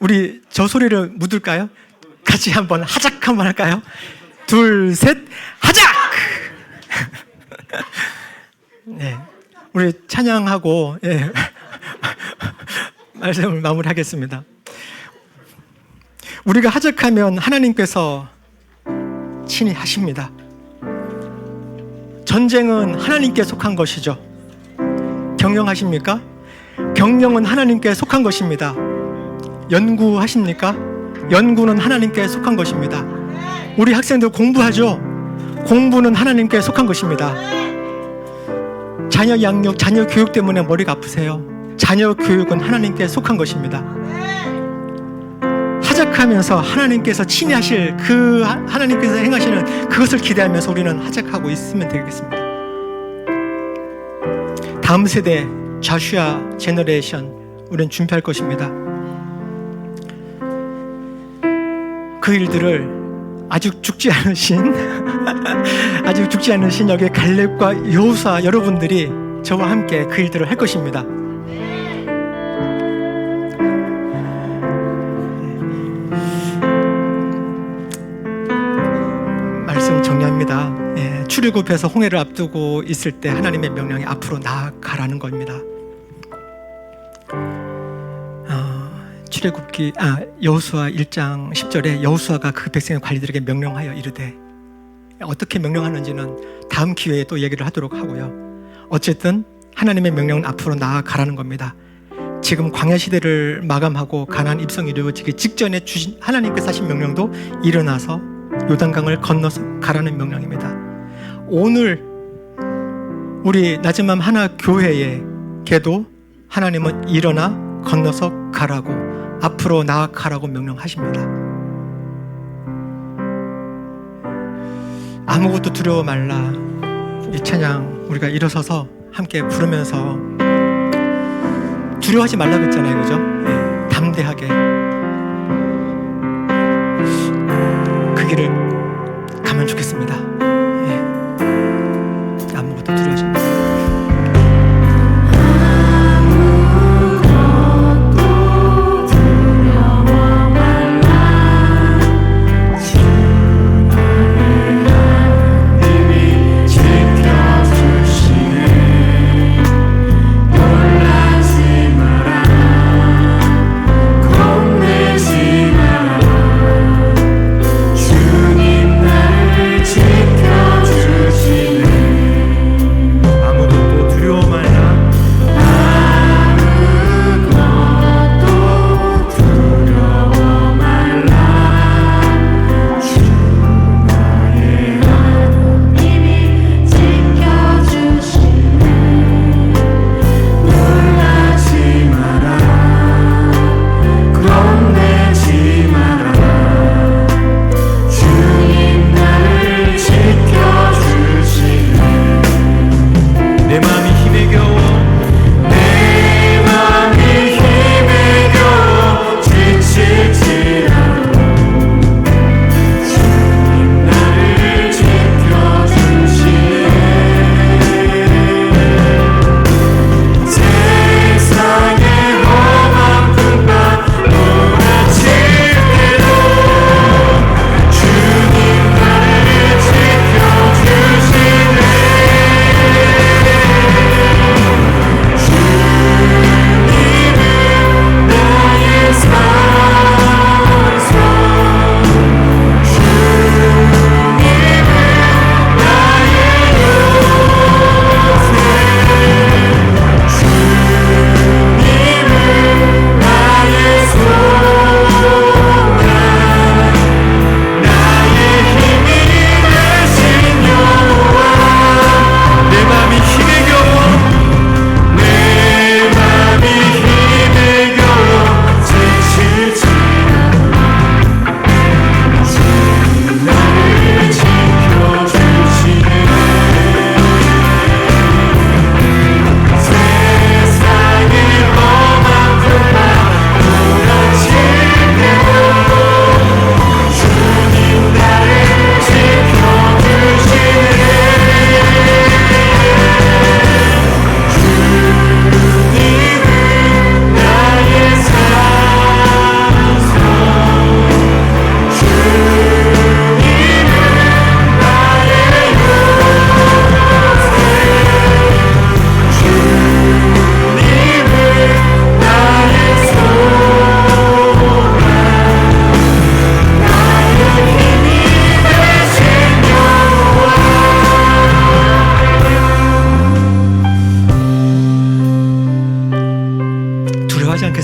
우리 저 소리를 묻을까요? 같이 한번 하작 한번 할까요? 둘, 셋, 하작! 네, 우리 찬양하고 말씀을 마무리하겠습니다. 우리가 하작하면 하나님께서 친히 하십니다. 전쟁은 하나님께 속한 것이죠. 경영하십니까? 경영은 하나님께 속한 것입니다. 연구하십니까? 연구는 하나님께 속한 것입니다. 우리 학생들 공부하죠? 공부는 하나님께 속한 것입니다. 자녀 양육, 자녀 교육 때문에 머리가 아프세요? 자녀 교육은 하나님께 속한 것입니다. 하작하면서 하나님께서 친히하실 그 하나님께서 행하시는 그것을 기대하면서 우리는 하작하고 있으면 되겠습니다. 다음 세대 자슈아 제너레이션 우리는 준비할 것입니다. 그 일들을 아직 죽지 않으신 여기 갈렙과 여호수아 여러분들이 저와 함께 그 일들을 할 것입니다. 말씀 정리합니다. 출애굽에서 홍해를 앞두고 있을 때 하나님의 명령이 앞으로 나아가라는 겁니다. 여호수아 1장 10절에 여호수아가 그 백성의 관리들에게 명령하여 이르되, 어떻게 명령하는지는 다음 기회에 또 얘기를 하도록 하고요. 어쨌든 하나님의 명령은 앞으로 나아가라는 겁니다. 지금 광야 시대를 마감하고 가나안 입성이 이루어지기 직전에 주신 하나님께서 하신 명령도 일어나서 요단강을 건너서 가라는 명령입니다. 오늘 우리 나즈맘 하나 교회에게도 하나님은 일어나 건너서 가라고, 앞으로 나아가라고 명령하십니다. 아무것도 두려워 말라. 이 찬양 우리가 일어서서 함께 부르면서 두려워하지 말라 그랬잖아요, 그죠? 담대하게 그 길을 가면 좋겠습니다. 아무것도 두려워하지 말라.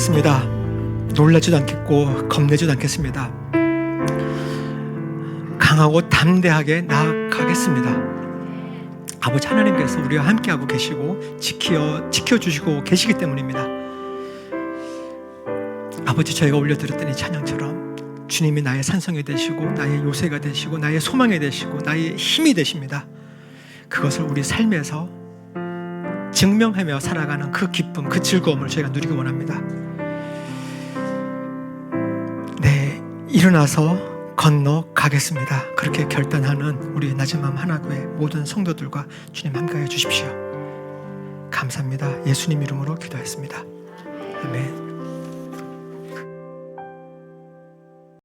않겠습니다. 놀라지도 않겠고 겁내지도 않겠습니다. 강하고 담대하게 나아가겠습니다. 아버지 하나님께서 우리와 함께하고 계시고 지켜주시고 계시기 때문입니다. 아버지, 저희가 올려드렸던 이 찬양처럼 주님이 나의 산성이 되시고 나의 요새가 되시고 나의 소망이 되시고 나의 힘이 되십니다. 그것을 우리 삶에서 증명하며 살아가는 그 기쁨, 그 즐거움을 저희가 누리기 원합니다. 네, 일어나서 건너가겠습니다. 그렇게 결단하는 우리 낮은 마음 하나교회 모든 성도들과 주님 함께해 주십시오. 감사합니다. 예수님 이름으로 기도했습니다. 아멘.